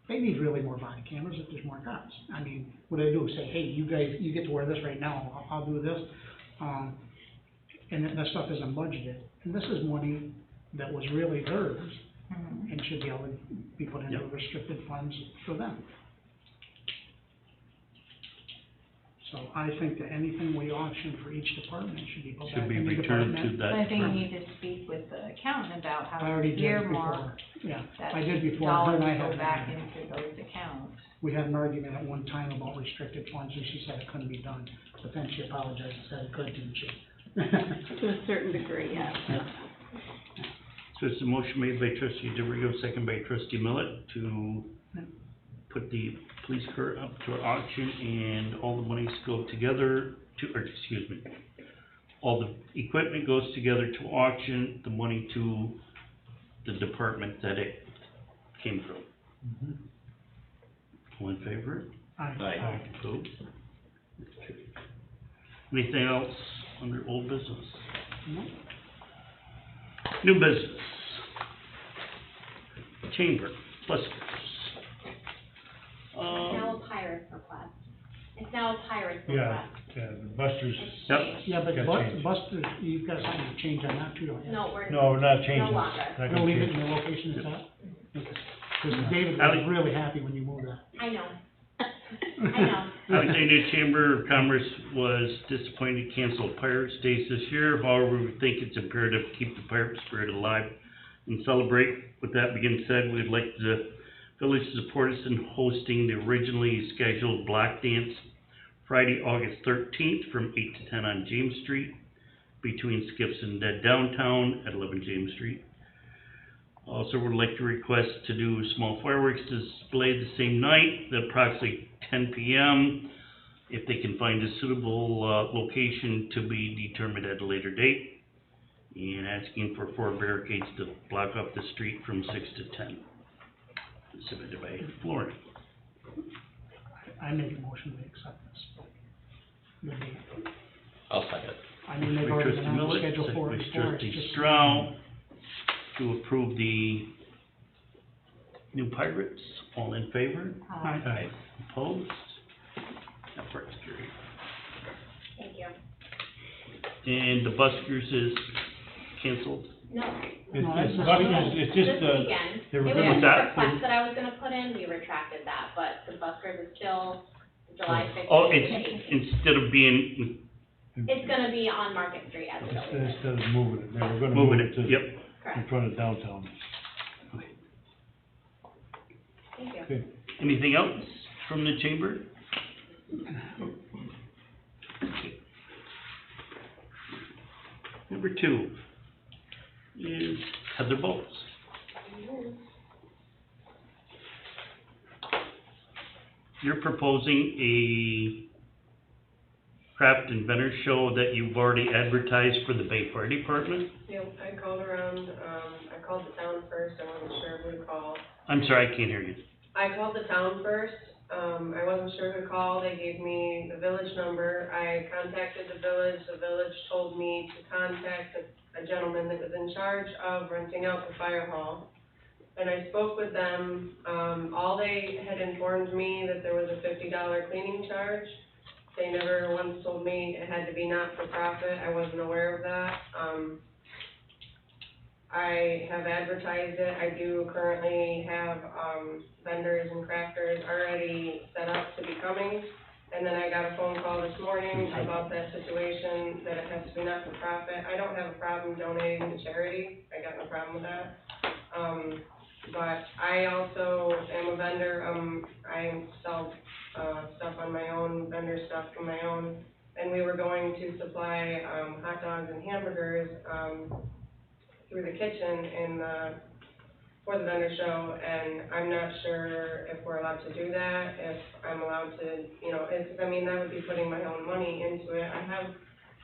They need really more body cameras if there's more cops. I mean, what do they do, say, hey, you guys, you get to wear this right now, I'll do this, and that stuff isn't budgeted, and this is money that was really hers, Mhm. and should be able to be put into Yep. restricted funds for them. So I think that anything we auction for each department should be put Should back be in the returned to department. that I think you department. need to speak with the accountant about I how already to did earmark before, yeah, that I did before, her dollars and I go had, back into those accounts. we had an argument at one time about restricted funds, and she said it couldn't be done, but then she apologized and said it could, didn't she? To a certain degree, yeah. So it's a motion made by trustee DeRigo, second by trustee Millet, to put the police car up to auction, and all the monies go together to, or excuse me, all the equipment goes together to auction, the money to the department that it came from. Mhm. All in favor? Aye. Opposed? Anything else under old business? No. New business. Chamber, buskers. It's now a pirate's request. It's now a pirate's Yeah, request. yeah, the Busters, It's Yep. changed. Yeah, but Got changed. Buster, you've got something to change on that too, don't you? No, we're. no, we're not changing. No longer. Not We'll gonna leave it change. in the location it's at? Because David Ali- was really happy when you moved that. I know. I know. Alexandria Chamber of Commerce was disappointed to cancel Pirates Days this year. However, we think it's imperative to keep the pirate spirit alive and celebrate. With that being said, we'd like the village to support us in hosting the originally scheduled block dance Friday, August 13th from 8 to 10 on James Street, between Skips and Dead Downtown at 11 James Street. Also would like to request to do a small fireworks display the same night at approximately 10 p.m. if they can find a suitable location to be determined at a later date. And asking for 4 barricades to block off the street from 6 to 10. Submitted by Lauren. I make a motion to accept this. The date. I'll second. I mean, they've By already trustee been on the Millet, schedule second for by it before, it's trustee just. Stroud, to approve the new pirates. All in favor? Aye. Aye. Opposed? That part's carried. Thank you. And the buskers is canceled? No. It's, No, that's it's, not- Busters, it's just, This weekend. they were It gonna- was What's a that? request that I was gonna put in, we retracted that, but the buskers is still July 15th. Oh, to it's, the 18th. instead of being, It's gonna be on Market Street as a building. instead of moving it, they were gonna move moving it it, to, yep. in Correct. front of downtown. Thank you. Okay. Anything else from the chamber? Number 2 is Heather Bowles. You're proposing a craft inventor show that you've already advertised for the Bay Fire Department? Yep, I called around, I called the town first, I wasn't sure who to call. I'm sorry, I can't hear you. I called the town first, I wasn't sure who to call, they gave me the village number, I contacted the village told me to contact a gentleman that was in charge of renting out the fire hall. And I spoke with them, all they had informed me that there was a $50 cleaning charge. They never once told me it had to be not-for-profit, I wasn't aware of that. I have advertised it, I do currently have, vendors and crafters already set up to be coming. And then I got a phone call this morning about that situation, that it has to be not-for-profit. I don't have a problem donating to charity, I got no problem with that. But I also am a vendor, I sell, stuff on my own, vendor stuff from my own. And we were going to supply, hot dogs and hamburgers, through the kitchen in the, for the vendor show, and I'm not sure if we're allowed to do that, if I'm allowed to, you know, it's, I mean, that would be putting my own money into it. I have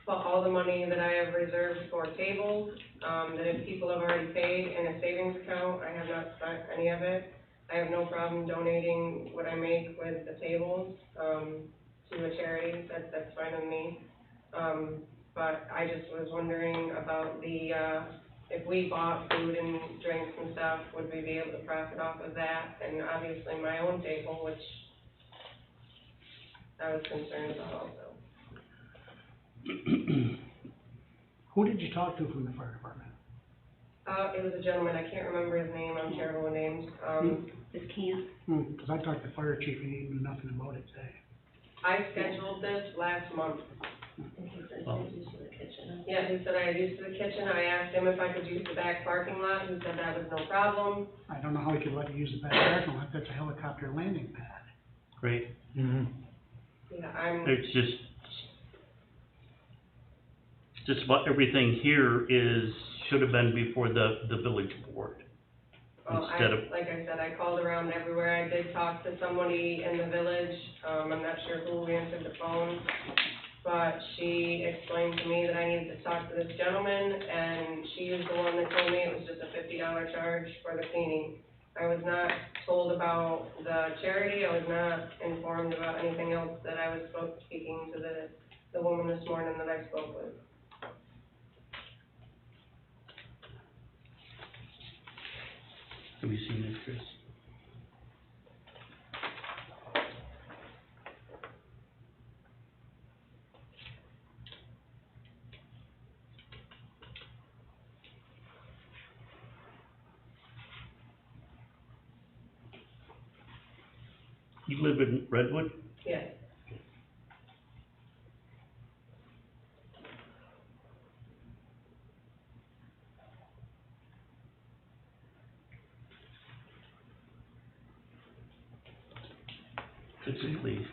but all the money that I have reserved for tables, that if people have already paid in a savings account, I have not spent any of it. I have no problem donating what I make with the tables, to a charity, that's fine with me. But I just was wondering about the, if we bought food and drinks and stuff, would we be able to profit off of that? And obviously my own table, which I was concerned about also. Who did you talk to from the fire department? It was a gentleman, I can't remember his name, I'm terrible with names. This camp, Because I talked to the fire chief and he knew nothing about it today. I scheduled this last month. Oh. Yeah, he said I had used the kitchen, I asked him if I could use the back parking lot, he said that was no problem. I don't know how he could let you use the back parking lot, that's a helicopter landing pad. Great. Mm-hmm. Yeah, It's just about everything here should have been before the village board. Instead of, like I said, I called around everywhere, I did talk to somebody in the village, I'm not sure who answered the phone, but she explained to me that I needed to talk to this gentleman, and she was the one that told me it was just a $50 charge for the cleaning. I was not told about the charity, I was not informed about anything else that I was speaking to the woman this morning that I spoke with. have you seen this, Chris? You live in Redwood? Yes. Typically.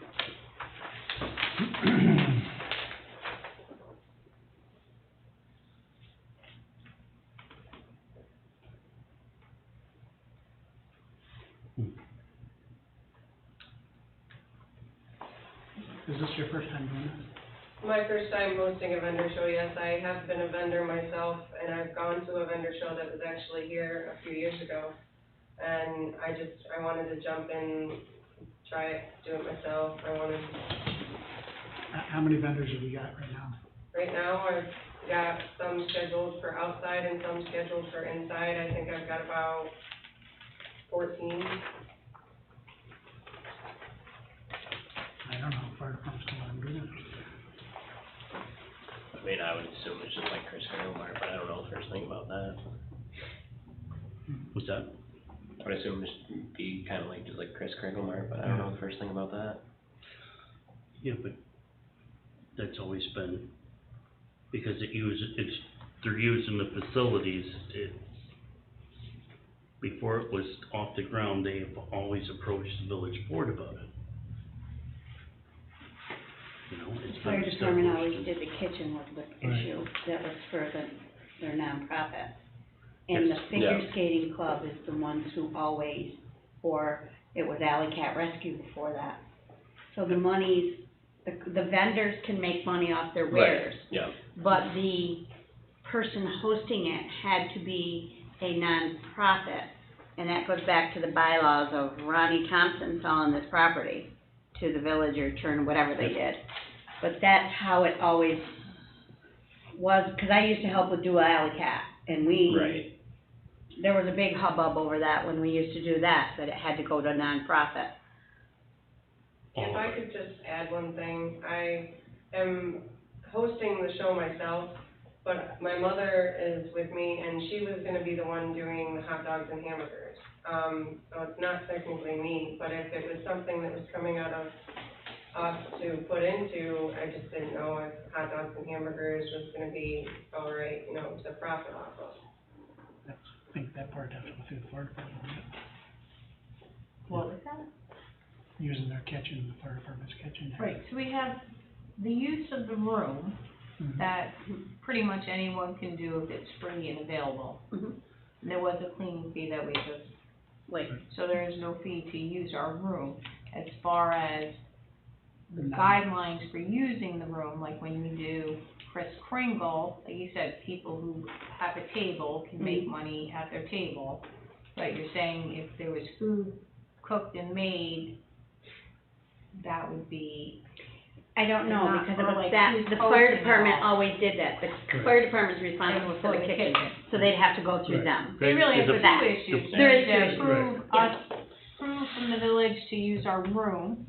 Is this your first time doing this? My first time hosting a vendor show, yes, I have been a vendor myself, and I've gone to a vendor show that was actually here a few years ago. And I wanted to jump in, try it, do it myself, How many vendors have you got right now? right now, I've got some scheduled for outside and some scheduled for inside, I think I've got about 14. I don't know, fire department's gonna let them do that. I mean, I would assume it's just like Chris Mart, but I don't know the first thing about that. What's that? I would assume it'd be kind of like just like Chris Mart, but I don't know the first thing about that. Yeah, but that's always been, because they're using the facilities, before it was off the ground, they've always approached the village board about it. You know, it's been fire department established always and- did the kitchen was the Right. issue, that was for their nonprofit. And the Yes. figure Yeah. skating club is the ones who always, or it was Alley Cat Rescue before that. So the monies, the vendors can make money off their wares. Yeah. But the person hosting it had to be a nonprofit, and that goes back to the bylaws of Ronnie Thompson selling this property to the village or turn, whatever they did. But that's how it always was, 'cause I used to help with Dual Alley Cat, and Right. there was a big hubbub over that when we used to do that it had to go to nonprofit. If I could just add one thing, I am hosting the show myself, but my mother is with me, and she was gonna be the one doing the hot dogs and hamburgers. So it's not technically me, but if it was something that was coming out of us to put into, I just didn't know if hot dogs and hamburgers was gonna be all right, to profit off of. I think that part has to go through the fire department, right? What was that? Using their kitchen, the fire department's kitchen. Right, so we have the use of the room Mhm. that pretty much anyone can do if it's free and available. Mhm. There was a cleaning fee that we just Wait, so there is no fee to use our room. As far as the guidelines for using the room, like when you do Kris Kringle, like you said, people who have a table can make money at their table. But you're saying if there was food cooked and made, that would be, I don't know, Not because for, of like, that, who's the posting fire it department all. always did that. The fire department's responsible for the kitchen, so they'd have to go through them. so you really have For two that. issues. There is You need to two approve Right. approve from the village to use our room,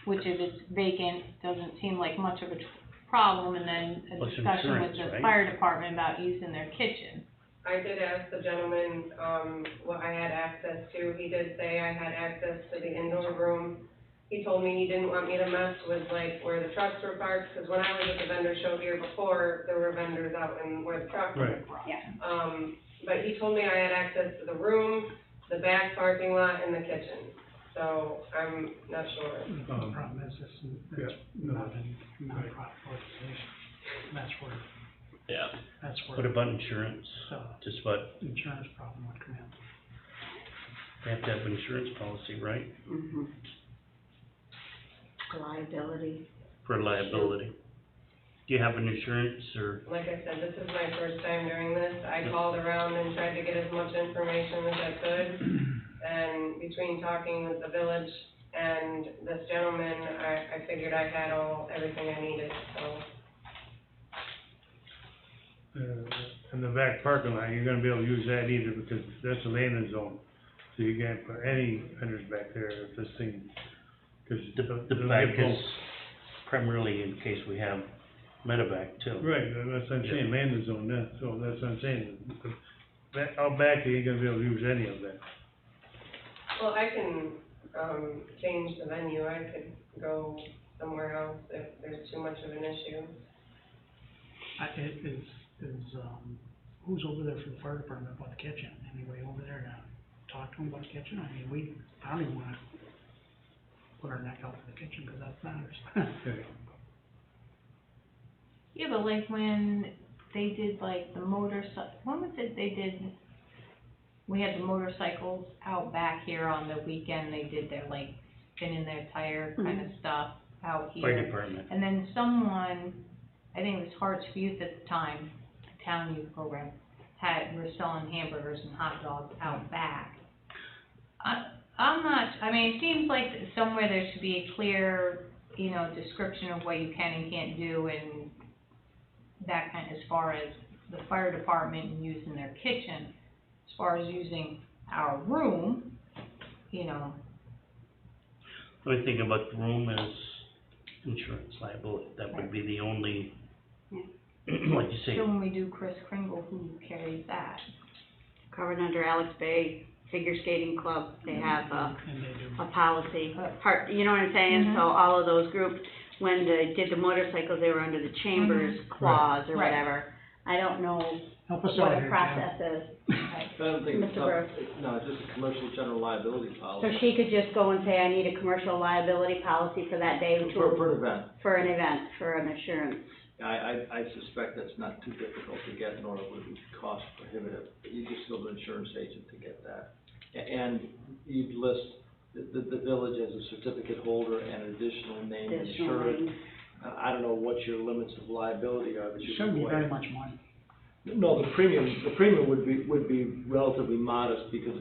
which if it's vacant, doesn't seem like much of a problem, and then a Plus discussion with insurance, the right? fire department about using their kitchen. I did ask the gentleman, what I had access to. He did say I had access to the indoor room. He told me he didn't want me to mess with like where the trucks were parked, because when I was at the vendor show here before, there were vendors out in where the trucks were. Right. But he told me I had access to the room, the back parking lot, and the kitchen. So I'm not sure. The problem is, it's not a non-profit organization. Yeah. That's What where about insurance? Just what, insurance problem would come in. they have to have insurance policy, right, Mhm. Liability. for liability? Do you have an insurance or, Like I said, this is my first time doing this. I called around and tried to get as much information as I could. And between talking with the village and this gentleman, I figured I had everything I needed, so. In the back parking lot, you're gonna be able to use that either, because that's a landing zone. So you can't put any vendors back there if this thing, cause. the back is primarily in case we have medevac too. Right, that's what I'm saying, landing zone, so that's what I'm saying. Out back, you ain't gonna be able to use any of that. Well, I can, change the venue. I could go somewhere else if there's too much of an issue. Who's over there for the fire department about the kitchen? Anybody over there to talk to them about the kitchen? I mean, I don't even wanna put our neck out for the kitchen, because that's matters. Okay. Yeah, but like when they did like the when was it they did, we had the motorcycles out back here on the weekend, they did their like spinning their tire kind of stuff out here. Fire department. And then someone, I think it was Hearts for Youth at the time, the town youth program, were selling hamburgers and hot dogs out back. I'm not, I mean, it seems like somewhere there should be a clear, description of what you can and can't do, and that kind, as far as the fire department and using their kitchen. As far as using our room, The only thing about the room is insurance liability. That would be the only, like you say, so when we do Kris Kringle, who carries that? Covered under Alex Bay Figure Skating Club, they have And they do. a policy, you know what I'm saying? So all of those groups, when they did the motorcycles, they were under the chamber's clause or Right. whatever. I don't know Help us what out the here, Jim. process is. I don't think it's Mr. up, Burke. no, it's just a commercial general liability So policy. she could just go and say, I need a commercial liability policy for that day For an event. for an event, for an assurance. I suspect that's not too difficult to get, nor would it be cost prohibitive. You just go to an insurance agent to get that. And you'd list the village as a certificate holder and additional name insured. I don't know what your limits of liability are that you Shouldn't be require. very much money. No, the premium would be relatively modest because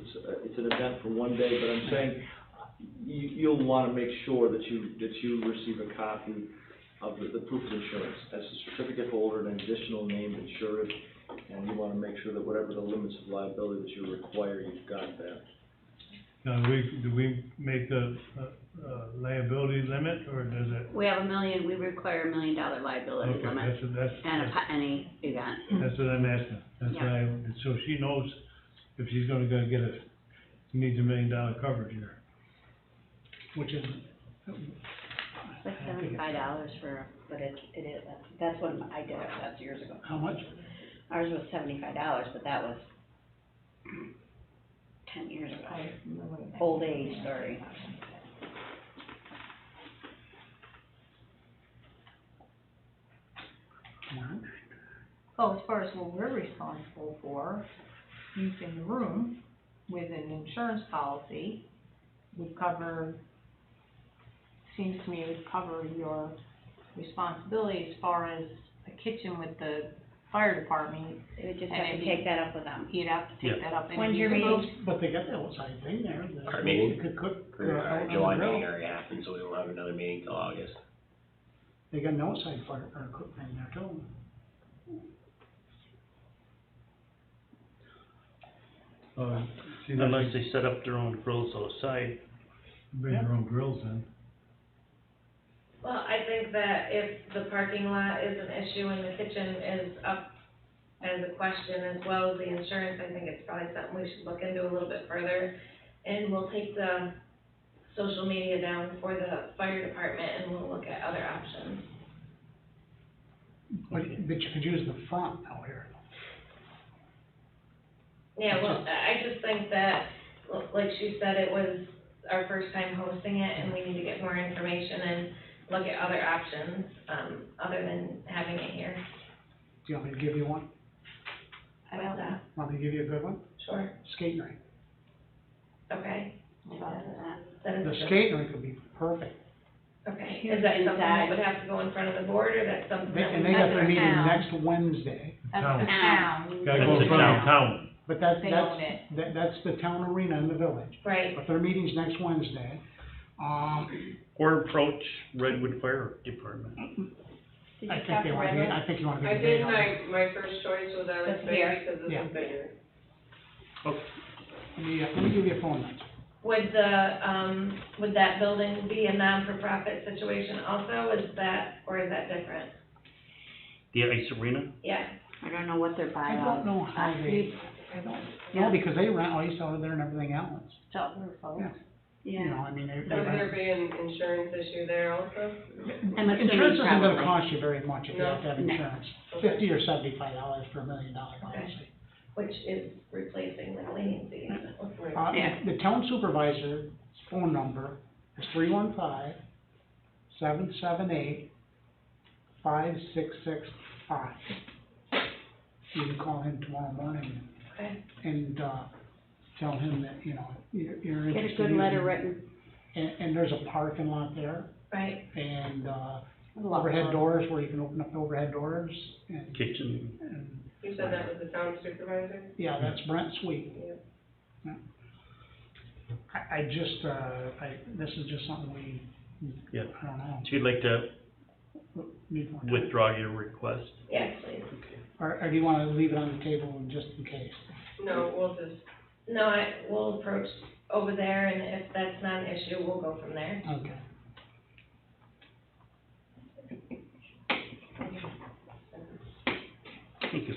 it's an event for one day, but I'm saying you'll wanna make sure that you receive a copy of the proof of insurance as a certificate holder and additional named insured, and you wanna make sure that whatever the limits of liability that you require, you've got that. Now, do we make a liability limit, or does it? We have we require $1 million liability Okay, limit, and any event. that's what I'm asking. That's Yeah. why, so she knows if she's gonna go get needs $1 million coverage here. Which is. It's like $75 but it is, that's when I did it, that's years ago. How much? Ours was $75, but that was 10 years ago. Old age, sorry. Oh, as far as what we're responsible for, using the room with an insurance policy, would cover seems to me it would cover your responsibility as far as a kitchen with the fire department. They would just And have to it'd take that up with them. You'd have to take that up. and When's your you could meeting? But they got the outside thing there. that Our meeting? You could cook, Or out our on the July grill. meeting already happened, so we won't have another meeting till August. They got an outside fire, or cook thing there too. See, that's- Unless they set up their own grills outside. bring your own grills in. Well, I think that if the parking lot is an issue and the kitchen is up as a question as well as the insurance, I think it's probably something we should look into a little bit further. And we'll take the social media down for the fire department and we'll look at other options. But you could use the front out here. Yeah, well, I just think that, like she said, it was our first time hosting it and we need to get more information and look at other options, other than having it here. Do you want me to give you one? I don't know. Want me to give you a good one? Sure, Skating rink. okay. About that. Then The it's- skating rink would be perfect. Okay, is that something that Inside. would have to go in front of the board, or that's something that And we? they got their That's meeting town. next Wednesday, That's Town. the town. Gotta go in front of town. but They own it. that's the town arena in the village. Right, But their meeting's next Wednesday. Or approach Redwood Fire Department. Did I you think talk they to want to be, Redwood? I think you want to be I the did, date on it. my first choice was That's Alexandria here. Bay because Yeah. it's bigger. Let me give you a phone number. would would that building be a non-for-profit situation also, is that, or is that different? The ice arena? Yeah, I don't know what their I bylaws. don't know how they, no, because they rent ice out of there and everything else. To other folks. Yeah. You know, Yeah. I mean, they Would there rent. be an insurance issue there also? I'm assuming Insurance isn't gonna probably. cost you very much if you No. have to have No. insurance. Okay. $50 or $75 for $1 million Okay. policy. which is replacing the cleaning fee. Yeah. The town supervisor's phone number is 315-778-5665. You can call him tomorrow morning Okay, and, tell him that, you know, you're Get interested. a good in- letter written. And there's a parking lot there right, and, A lot overhead more. doors where you can open up the overhead doors and, Kitchen. You said that was the town supervisor? yeah, that's Brent Sweet. Yeah. I just, this is just something we, Yeah. I don't know, So you'd like to need more time. withdraw your request? yes, please. Or do you wanna leave it on the table just in case? No, we'll just, No, we'll approach over there, and if that's not an issue, we'll go from there. Okay. Thank you.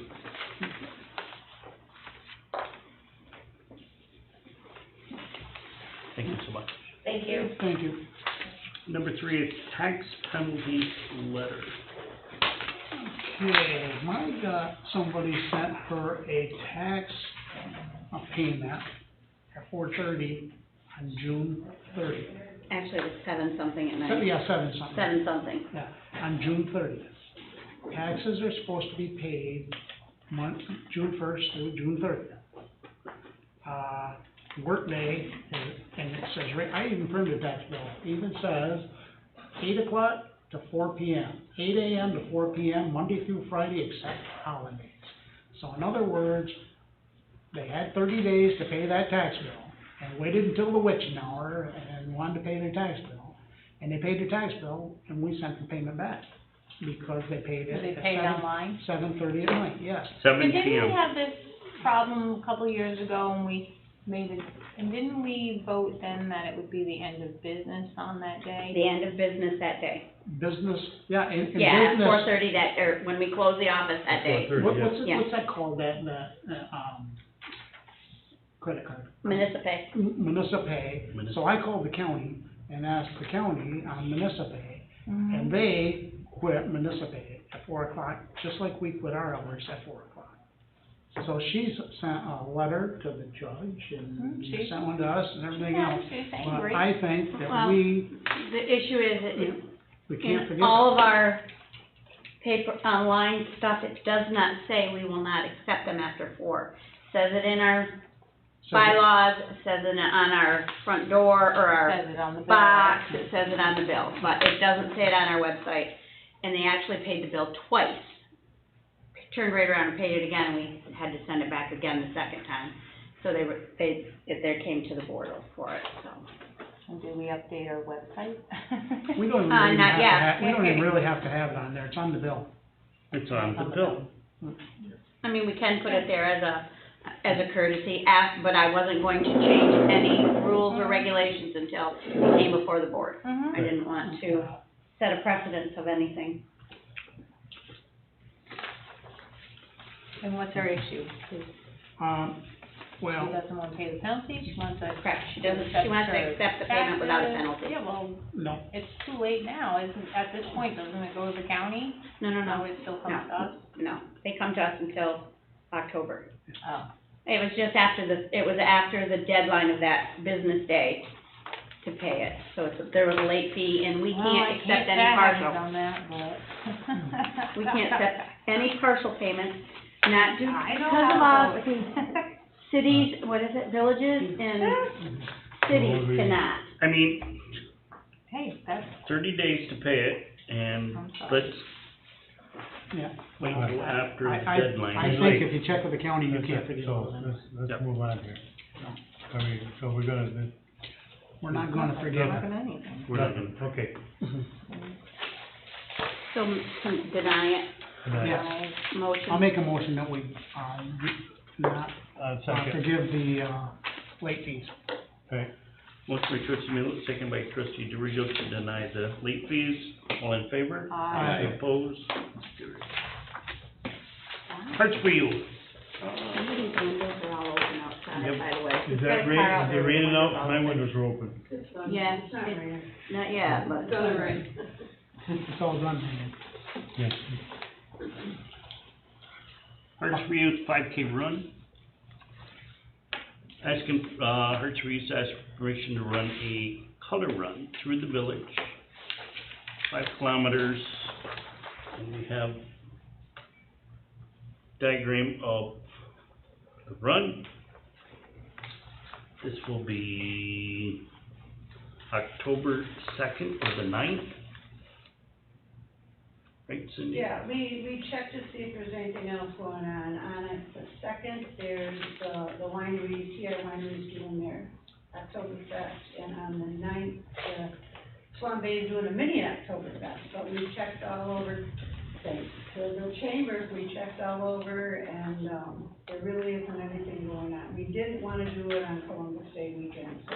Thank you so much. Thank you. Thank you. Number 3 is tax penalty letter. Okay, somebody sent her a tax payment at 4:30 on June 30th. Actually, it was 7-something at night. Yeah, 7-something. 7-something. Yeah, on June 30th. Taxes are supposed to be paid June 1st through June 30th. Workday, and it says, I even printed the tax bill, it even says 8 o'clock to 4 p.m., 8 a.m. to 4 p.m., Monday through Friday, except holidays. So in other words, they had 30 days to pay that tax bill, and waited until the witching hour, and wanted to pay their tax bill. And they paid their tax bill, and we sent the payment back, because they paid it Did they at pay it online? 7:30 at night, yes. 7 And didn't we PM. have this problem a couple of years ago and we made it, and didn't we vote then that it would be the end of business on that day? The end of business that day. Business, yeah, in business. Yeah, 4:30 that, or when we close the office that day. 4:30, yeah. What's that called, credit card? Municipal. Municipay. So I called the county and asked the county on Municipay, Mhm. and they quit Municipay at 4 o'clock, just like we quit our hours at 4 o'clock. So she sent a letter to the judge, and she- sent one to us and everything Yeah, else. she's But angry. I think that Well, we The issue is, can't in forget. all of our paper, online stuff, it does not say we will not accept them after 4. Says it in our bylaws, it says it on our front door, or our Says it on the bill. box, it says it on the bill, but it doesn't say it on our website. And they actually paid the bill twice. Turned right around and paid it again, and we had to send it back again the second time. So they came to the board for it, so. And do we update our website? We don't even really not have to yet. have, we don't even really have to have it on there, it's on the bill. It's on the bill. I mean, we can put it there as a courtesy, but I wasn't going to change any rules or regulations until it came before the board. Mhm. I didn't want to set a precedence of anything. And what's our issue? 'Cause she Well, doesn't want to pay the penalty, she wants to. Correct, she wants to accept the payment without a penalty. Yeah, well, no, it's too late now, at this point, doesn't it go to the county? No, No, it still comes to us? No, they come to us until October. Oh. It was just after the deadline of that business day to pay it. So there was a late fee, and we can't accept any partial. on that, but. We can't accept any partial payments, not due I know because of how law, it goes. cities, villages and cities cannot. I mean, Hey, that's, 30 days to pay it, and I'm sorry. let's yeah. wait until after the I deadline. think if you check with the county, you can't forget So, those. let's Yep. move on here. I mean, so we're gonna, We're not gonna forget not it. gonna anything. We're not gonna, okay. So deny it, Yes. motion. I'll make a motion that we, not, Second, forgive the, late fees. okay, motion by trustee Miller, second by trustee DeRigo to deny the late fees. All in favor? Aye. Opposed? Hearts for you. Some of these windows are all open outside, Yep. by the way. is that rain, is it raining out? My windows are open. Yeah, not yet, but. It's gonna rain. It's all done, man. Yes. Hearts for you, 5K run. Asking, Hearts for you to ask permission to run a color run through the village. 5 kilometers, and we have diagram of the run. This will be October 2nd or the 9th. Right, Cindy? Yeah, we checked to see if there's anything else going on. On it, the second, there's the wineries, TR Wineries doing their Oktoberfest, and on the 9th, Swan Bay is doing a mini Oktoberfest, but we checked all over things. So the chambers, we checked all over, and, there really isn't anything going on. We didn't wanna do it on Columbus Day weekend, so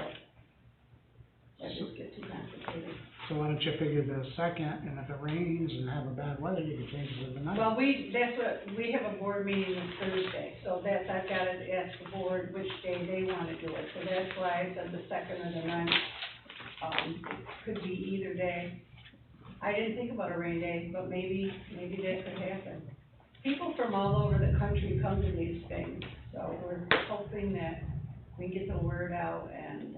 that just gets too complicated. So why don't you figure the second, and if it rains and have a bad weather, you can change it to the night. Well, we have a board meeting this Thursday, so I've got to ask the board which day they want to do it, so that's why I said the second or the ninth. Could be either day. I didn't think about a rain day, but maybe that could happen. People from all over the country come to these things, so we're hoping that we get the word out, and,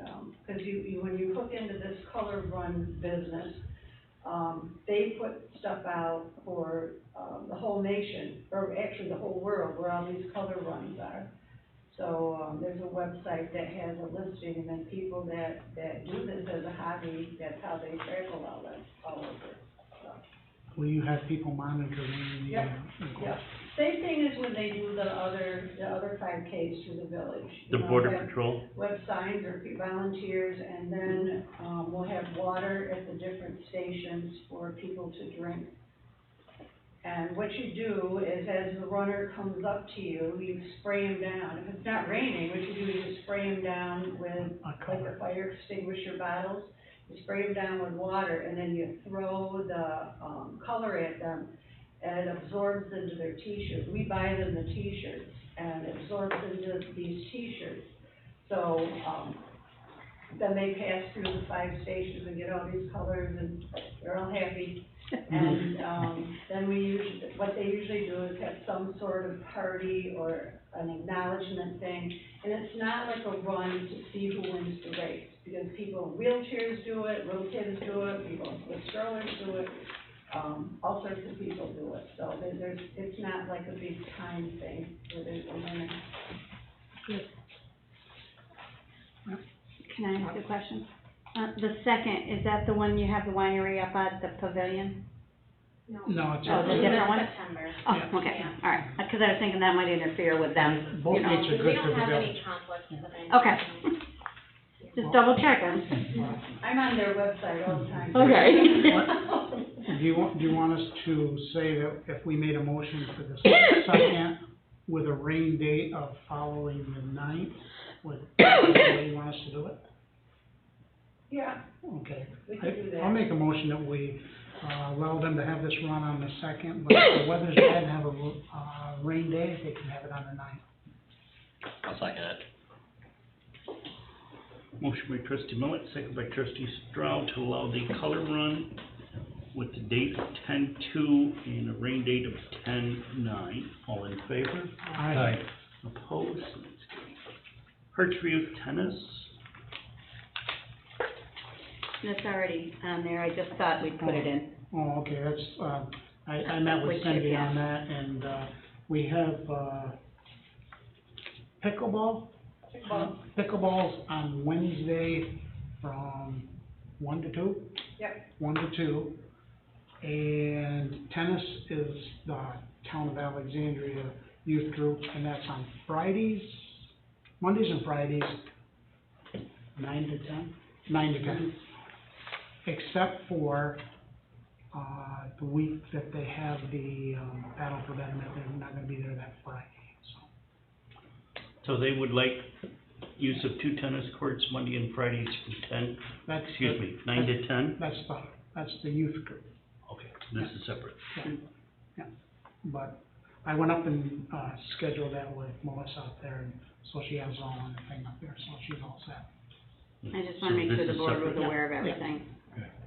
cause when you hook into this color run business, they put stuff out for, the whole nation, or actually the whole world, where all these color runs are. So, there's a website that has a listing, and then people that do this as a hobby, that's how they travel all over, so. Will you have people monitoring the, Yep. Yeah, same thing as when they do the other 5Ks through the village. The You know, border have- patrol? We'll have signs or volunteers, and then, we'll have water at the different stations for people to drink. And what you do is, as the runner comes up to you, you spray him down. If it's not raining, what you do is you spray him down with, like the fire extinguisher bottles. You spray them down with water, and then you throw the, color at them, and it absorbs into their t-shirts. We buy them the t-shirts, and it absorbs into these t-shirts. So, then they pass through the 5 stations and get all these colors, and they're all happy. And, then what they usually do is have some sort of party or an acknowledgement thing. And it's not like a run to see who wins the race, because people in wheelchairs do it, little kids do it, people with strollers do it, all sorts of people do it. So it's not like a big time thing where there's a winner. Can I ask a question? The second, is that the one you have the winery up at the pavilion? No, it's. Oh, the different one? September. Oh, okay, all right, because I was thinking that might interfere with them, Both you know. dates are We good don't for the have village. any conflicts with any. Okay. Just double checking. I'm on their website all the time. Okay. Do you want us to say that if we made a motion for the second with a rain date of following the 9th, would, you want us to do it? Yeah, Okay. we could do that. I'll make a motion that we, allow them to have this run on the 2nd, but if the weather's bad and have a, rain day, they can have it on the 9th. I'll second it. Motion by trustee Millet, second by trustee Stroud to allow the color run with the date of 10/2 and a rain date of 10/9. All in favor? Aye. Opposed? That's carried. Hartsview Youth Tennis. That's already on there, I just thought we'd put it in. Oh, okay, that's, I met with Wait, Cindy yeah. on that, and, we have, pickleball. Pickleball's on Wednesday from 1 to 2? Yep. 1 to 2. And tennis is the Town of Alexandria Youth Group, and that's on Fridays, Mondays and Fridays, 9 to 10? 9 to 10. Except for, the week that they have the, Battle for Betterment, they're not gonna be there that Friday, so. So they would like use of 2 tennis courts Monday and Fridays from 10, That's excuse me, 9 to 10? That's the youth group, Okay, this is separate. yeah. But I went up and, scheduled that with Melissa up there, and so she has all on the thing up there, so she's all set. I just wanna make So sure this the is board was separate? aware of Yeah. everything.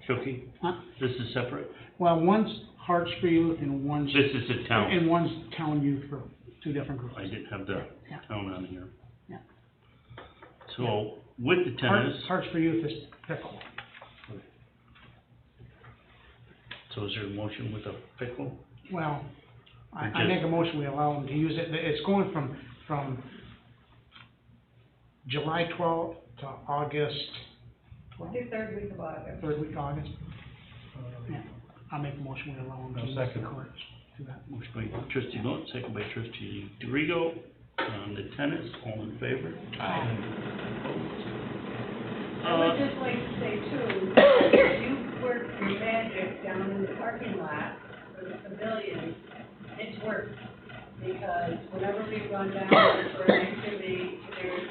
Shoki, Huh? this is separate? Well, one's Hearts for Youth and one's, This is a town. and one's Town Youth Group, 2 different groups. I didn't have the Yeah. town on here. Yeah. So, with the tennis, Hearts for Youth is pickleball. so is there a motion with a pickle? Well, I Or make a motion, we allow them to use it, it's going from July 12th to August, The third week of August. 3rd week of August. Yeah, I'll make a motion, we allow them to I'll use the second. courts, do that. Motion by trustee Millet, second by trustee DeRigo, on the tennis, all in favor? I Uh, would just like to say too, if you work your magic down in the parking lot for the pavilion, it's worked. Because whenever we run down there for an activity, there's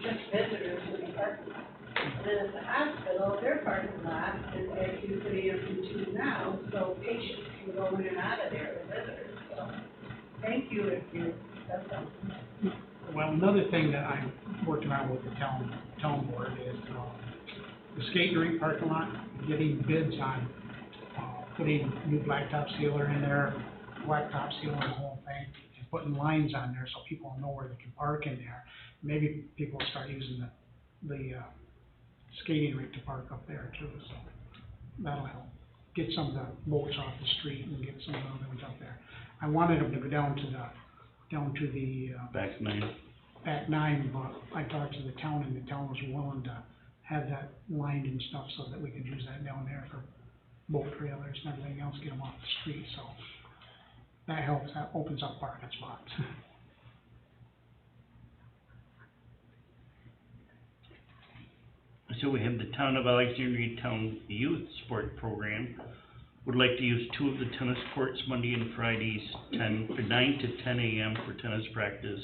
just visitors in the parking lot. And then at the hospital, their parking lot is at 2:30 and 2 now, so patients can go in and out of there, the visitors, so. Thank you if you, that's something. Well, another thing that I'm working on with the town board is, the skate rink parking lot, getting bids on, putting new blacktop sealer in there, blacktop sealing the whole thing, and putting lines on there so people know where they can park in there. Maybe people will start using the skating rink to park up there too, so that'll help. Get some of the boats off the street and get some of the other ones up there. I wanted them to go down to the, back 9. back 9, but I talked to the town, and the town was willing to have that lined and stuff so that we could use that down there for boat trailers and everything else, get them off the street, so that helps, that opens up parking spots. So we have the Town of Alexandria Town Youth Sport Program, would like to use 2 of the tennis courts Monday and Fridays, 9 to 10 a.m. for tennis practice,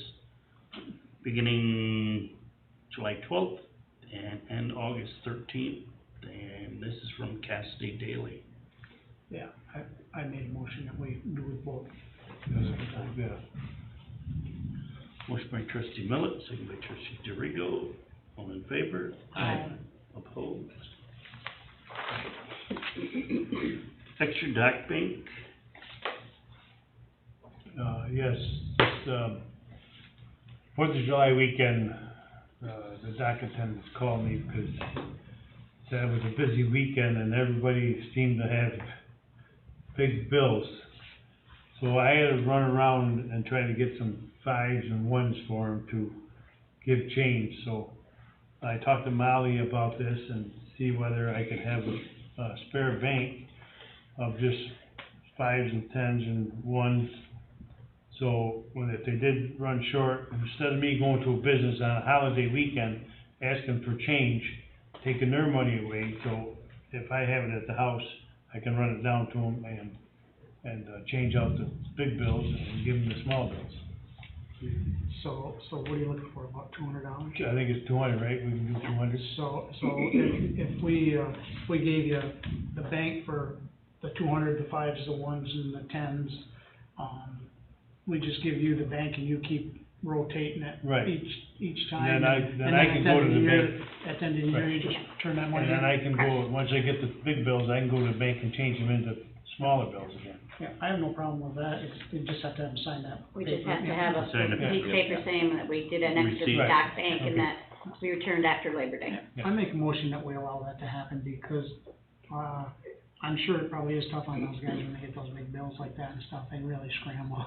beginning July 12th and end August 13th, and this is from Cassidy Daly. Yeah, I made a motion that we do it both. Yeah. Motion by trustee Millet, second by trustee DeRigo, all in favor? Aye. Opposed? Extra dock bank, Yes, it's, 4th of July weekend, the dock attendants called me because said it was a busy weekend and everybody seemed to have big bills. So I had to run around and try to get some 5s and 1s for them to give change, so I talked to Molly about this and see whether I could have a spare bank of just 5s and 10s and 1s. So if they did run short, instead of me going to a business on a holiday weekend, asking for change, taking their money away, so if I have it at the house, I can run it down to them and change out the big bills and give them the small bills. So what are you looking for, about $200? I think it's 200, right? We can do 200. So if we gave you the bank for the 200, the 5s, the 1s, and the 10s, we just give you the bank and you keep rotating it Right. each time. Then I can go to the bank. At the end of the year, you just turn that money And in. then I can go, once I get the big bills, I can go to the bank and change them into smaller bills again. Yeah, I have no problem with that, you just have to have them sign that. We just paper. have to have a Sign the piece of paper saying that we did an extra Receipt. stock bank and Okay. that we returned after Labor Day. I make a motion that we allow that to happen because, I'm sure it probably is tough on those guys when they get those big bills like that and stuff, they really scramble.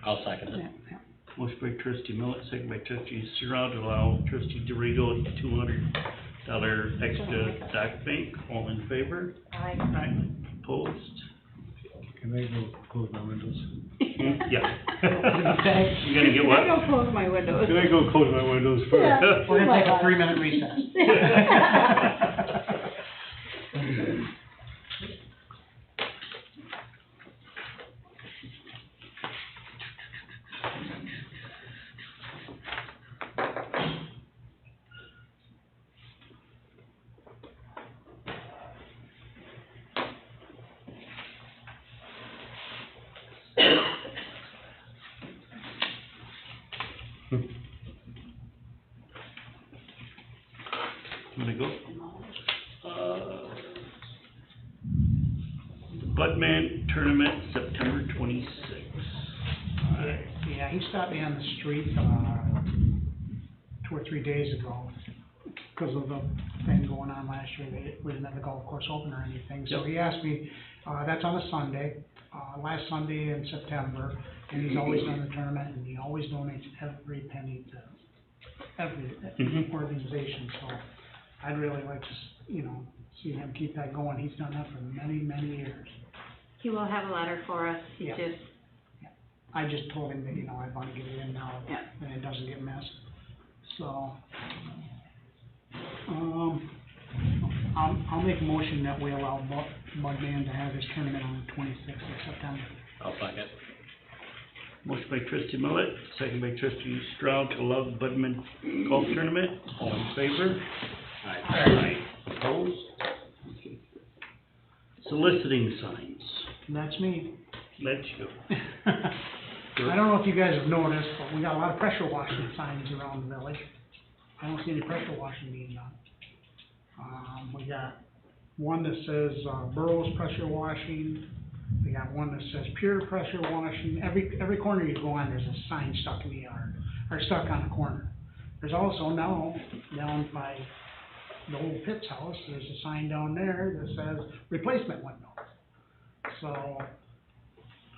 I'll second it. Yeah. Motion by trustee Millet, second by trustee Stroud, to allow trustee DeRigo $200 extra dock bank. All in favor? Right. Opposed? Can I go close my windows? Yeah. Okay. You gonna get what? I don't close my windows. Can I go close my windows first? Yeah. We're gonna take a 3-minute recess. I'm gonna go. Budman Tournament, September 26th. Yeah, he stopped me on the street, 2 or 3 days ago, because of the thing going on last year, we didn't have the golf course open or anything, so Yep. he asked me, that's on a Sunday, last Sunday in September, and he's always done the tournament, and he always donates every penny to every Mhm. organization, so I'd really like to, see him keep that going, he's done that for many, many years. He will have a letter for us, he Yeah. just, I just told him that, I want to get it in now, Yeah. and it doesn't get missed. So, I'll make a motion that we allow Budman to have his tournament on the 26th of September. I'll second. Motion by trustee Millet, second by trustee Stroud, to allow the Budman Golf Tournament. All in favor? Aye. Opposed? Okay. Soliciting signs. That's me. Let's go. I don't know if you guys have noticed, but we got a lot of pressure washing signs around the village. I don't see any pressure washing being done. We got one that says, Burroughs Pressure Washing. We got one that says Pure Pressure Washing. Every corner you go on, there's a sign stuck in the yard, or stuck on the corner. There's also now, down by the old Pitt's house, there's a sign down there that says replacement window. So,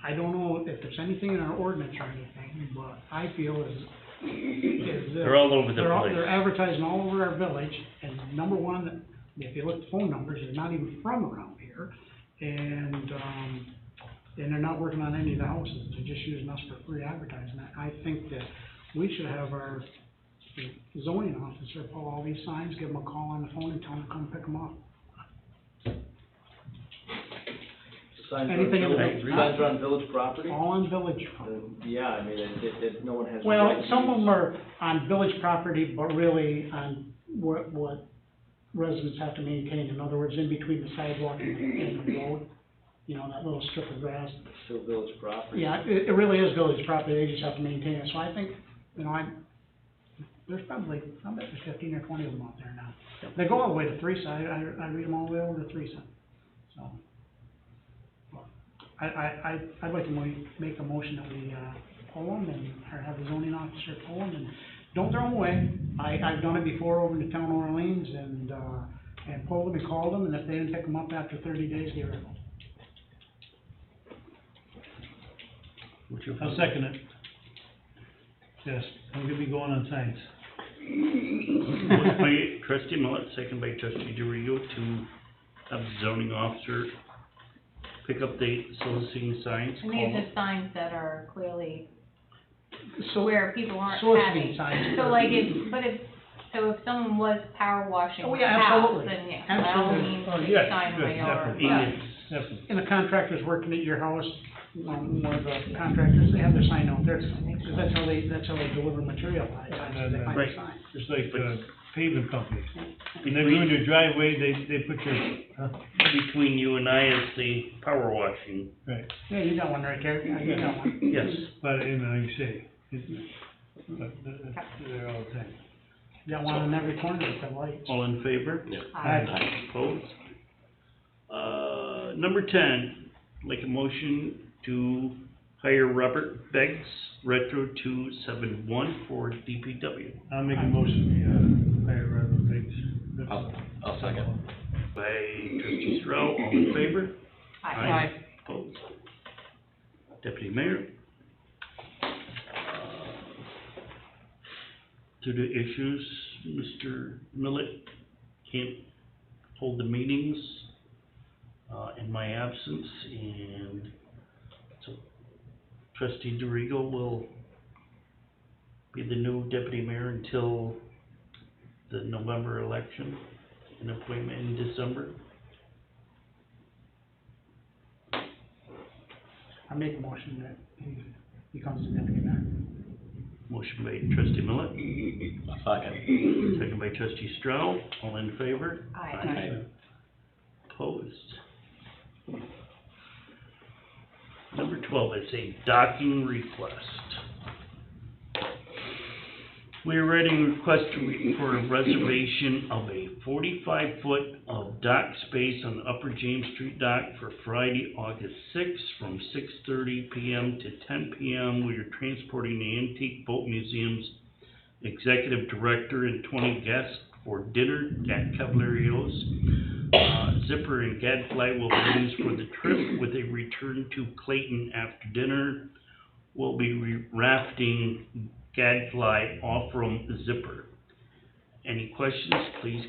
I don't know if there's anything in our ordinance or anything, but I feel is They're all over the place. they're advertising all over our village, and number one, if you look at the phone numbers, they're not even from around here, and they're not working on any of the houses, they're just using us for free advertising. I think that we should have our zoning officer pull all these signs, give them a call on the phone and tell them to come pick them up. Signs are Anything in the- signs are on village property? All on village. Yeah, I mean, no one has. the Well, right to some of use- them are on village property, but really on what residents have to maintain. In other words, in between the sidewalk and the road, that little strip of grass. Still village property. Yeah, it really is village property, they just have to maintain it. So I think, there's probably, I bet there's 15 or 20 of them out there now. They go all the way to Three Side, I read them all the way over to Three Side, so. I'd like to make a motion that we, pull them or have the zoning officer pull them and don't throw them away. I've done it before over in the town of Orleans and pulled them and called them, and if they didn't pick them up after 30 days, get rid of them. What's your I'll second it. Yes, I'm gonna be going on signs. Motion by trustee Millet, second by trustee DeRigo to have the zoning officer pick up the soliciting signs, And call these them. are signs that are clearly So, where people aren't soliciting having. signs. So like if someone was power washing Oh, the yeah, house, absolutely. then yeah, by all Absolutely. means, Oh, take yes, sign good, away or. definitely. And Definitely. And the contractors working at your house, one of the contractors, they have their sign out there, because that's how they deliver material a lot of times, is they find the Right. sign. Just like, paving companies. When they're doing your driveway, they put your, between you and I is the power washing, right, Yeah, you got one right there, yeah, you got one. yes. but, you know, like you say, but they're all the same. You got one in every corner with the lights. All in favor? Yeah. Aye. Opposed? Number 10, make a motion to hire Robert Beggs, retro 271 for DPW. I'll make a motion, hire Reverend Biggs. I'll second. By trustee Sorrell, all in favor? Aye. Opposed? Deputy Mayor? Due to issues, Mr. Millet can't hold the meetings, in my absence, and so trustee DeRigo will be the new deputy mayor until the November election, an appointment in December. I make a motion that he becomes the deputy mayor. Motion by trustee Millet, I'll second. second by trustee Stroud, all in favor? Aye. Opposed? Number 12 is a docking request. We are writing a request for a reservation of a 45-foot of dock space on Upper James Street dock for Friday, August 6th from 6:30 PM to 10 PM. We are transporting the Antique Boat Museum's executive director and 20 guests for dinner at Caballeros. Zipper and Gadfly will be used for the trip with a return to Clayton after dinner. We'll be rafting Gadfly off from Zipper. Any questions, please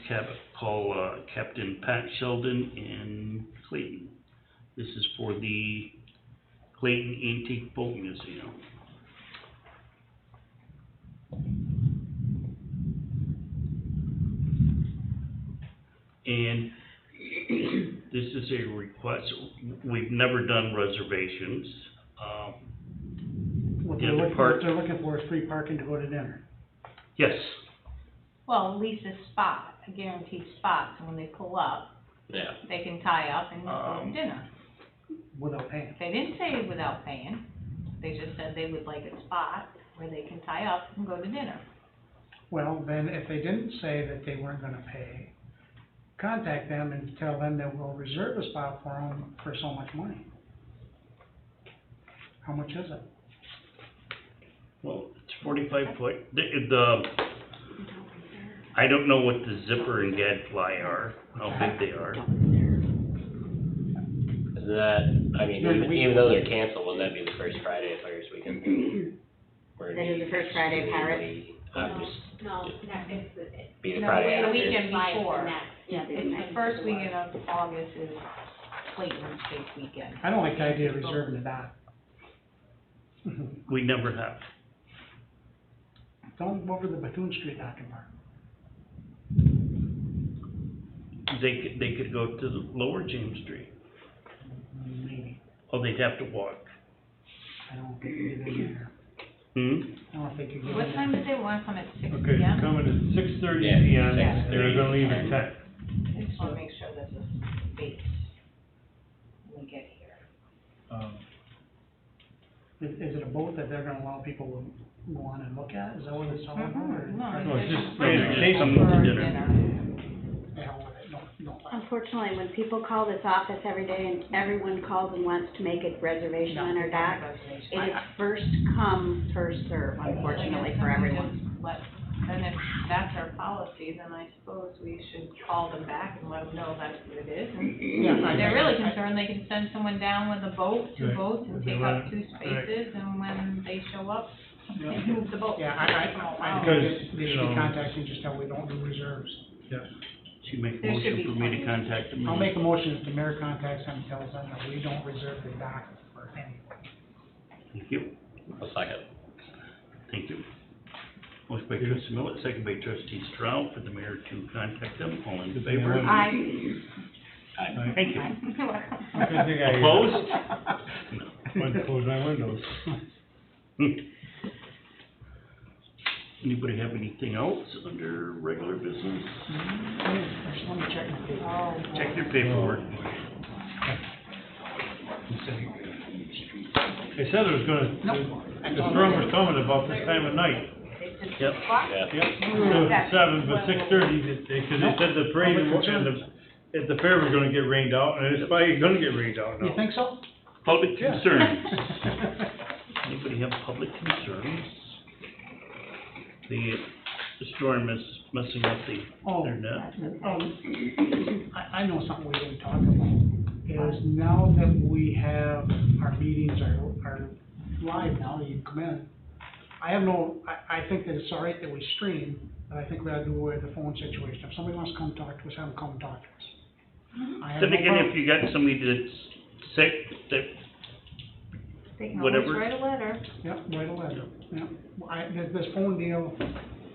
call Captain Pat Sheldon in Clayton. This is for the Clayton Antique Boat Museum. And this is a request, we've never done reservations. What Yeah, they're the looking, park- what they're looking for is free parking to go to dinner. Yes, Well, at least a spot, a guaranteed spot, so when they pull up, Yeah. they can tie up and go to dinner. Without paying. They didn't say without paying, they just said they would like a spot where they can tie up and go to dinner. Well, then, if they didn't say that they weren't gonna pay, contact them and tell them that we'll reserve a spot for them for so much money. How much is it? well, it's 45 foot. I don't know what the Zipper and Gadfly are, how big they are. Is that, I mean, During the week. even though they're canceled, wouldn't that be the first Friday of Pirates Weekend? Where That is the first Friday of Pirates? Just No, it's be the No, Friday the after. weekend before. Yeah, the It's the next first before. weekend of August is Clayton State Weekend. I don't like the idea of reserving the dock. We never have. Don't go over the Bethune Street dock and park. They could go to the Lower James Street. Maybe. Oh, they'd have to walk. I don't think you get in there. Hmm? I don't think you get in What there. time did they wanna come at 6 Okay, PM? coming at 6:30 Yeah. PM, Yeah. they're gonna leave at 10. I just wanna make sure there's a space when we get here. Is it a boat that they're gonna allow people to go on and look at? Is that what it's all about? or- No, it's just for transportation to dinner. The hell with it, no. Unfortunately, when people call this office every day and everyone calls and wants to make a reservation on our dock, it is first come, first serve, unfortunately for everyone. Then if that's our policy, then I suppose we should call them back and let them know that's what it is. And Yeah, if they're really concerned, they can send someone down with a boat, two Right. boats, and If they take want up two it, right. spaces, and when they show up, and move the boat. Yeah, I Because, think they you should be know- contacting just how we don't do reserves. Should you make a There should motion be for me to plenty. contact them? I'll make a motion that the mayor contacts them and tells them that we don't reserve the dock for anyone. Thank you, A second. thank you. Motion by trustee Millet, second by trustee Stroud, for the mayor to contact them, all in favor? Aye. Aye. Thank you. You're welcome. I think I- Opposed? Went to close my windows. Anybody have anything else under regular business? Just let me check my paper. Check your paperwork. They said it was gonna, the storm was coming about this time of night. Yep. Yeah. Yep, it was 7, but 6:30, cause they said the parade and the fair was gonna get rained out, and it's probably gonna get rained out now. You think so? Public Yeah. concerns. Anybody have public concerns? The storm is messing up the Oh, internet. I know something we didn't talk about, is now that we have, our meetings are live now, you can come in. I think that it's all right that we stream, but I think we ought to do away with the phone situation. If somebody wants to come talk to us, have them come talk to us. I have Then no again, problem. if you got somebody that's sick, that, They can always whatever. write a letter. Yep, write a letter, yep. This phone deal,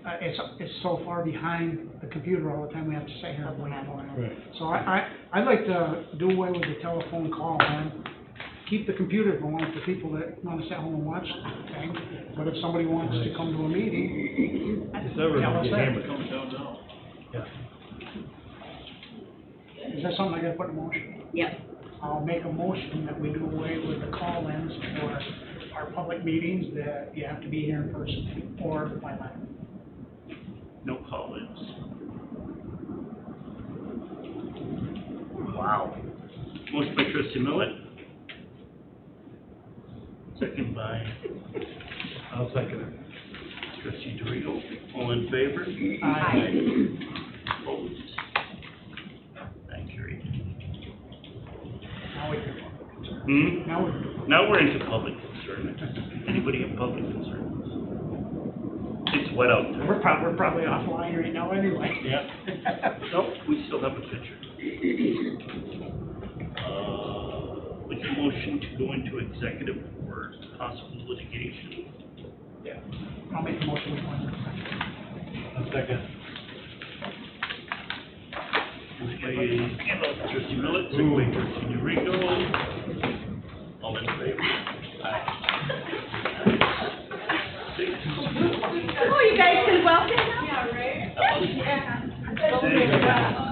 it's so far behind the computer all the time, we have to sit here and wait for it. Right. So I'd like to do away with the telephone call, man. Keep the computer going for people that wanna sit home and watch the thing, but if somebody wants to come to a meeting, It's ever Yeah, gonna let's get say- hammered. Comes down now. is that something I gotta put in motion? Yep. I'll make a motion that we do away with the call-ins for our public meetings, that you have to be here in person, or by letter. no call-ins. Wow. Motion by trustee Millet. Second by I'll second it. trustee Dorito. All in favor? Aye. Opposed? That carried. Now we can, Hmm? now we can. Now we're into public concern. Anybody have public concerns? It's wet out there. We're probably offline right now anyway. Yep. Nope, we still have a picture. With a motion to go into executive for possible litigation. I'll make a motion with one. I'll second. Moved by trustee Millet, second by trustee Dorito. All in favor? Six. Oh, you guys can welcome. Yeah, right? Yeah. Six.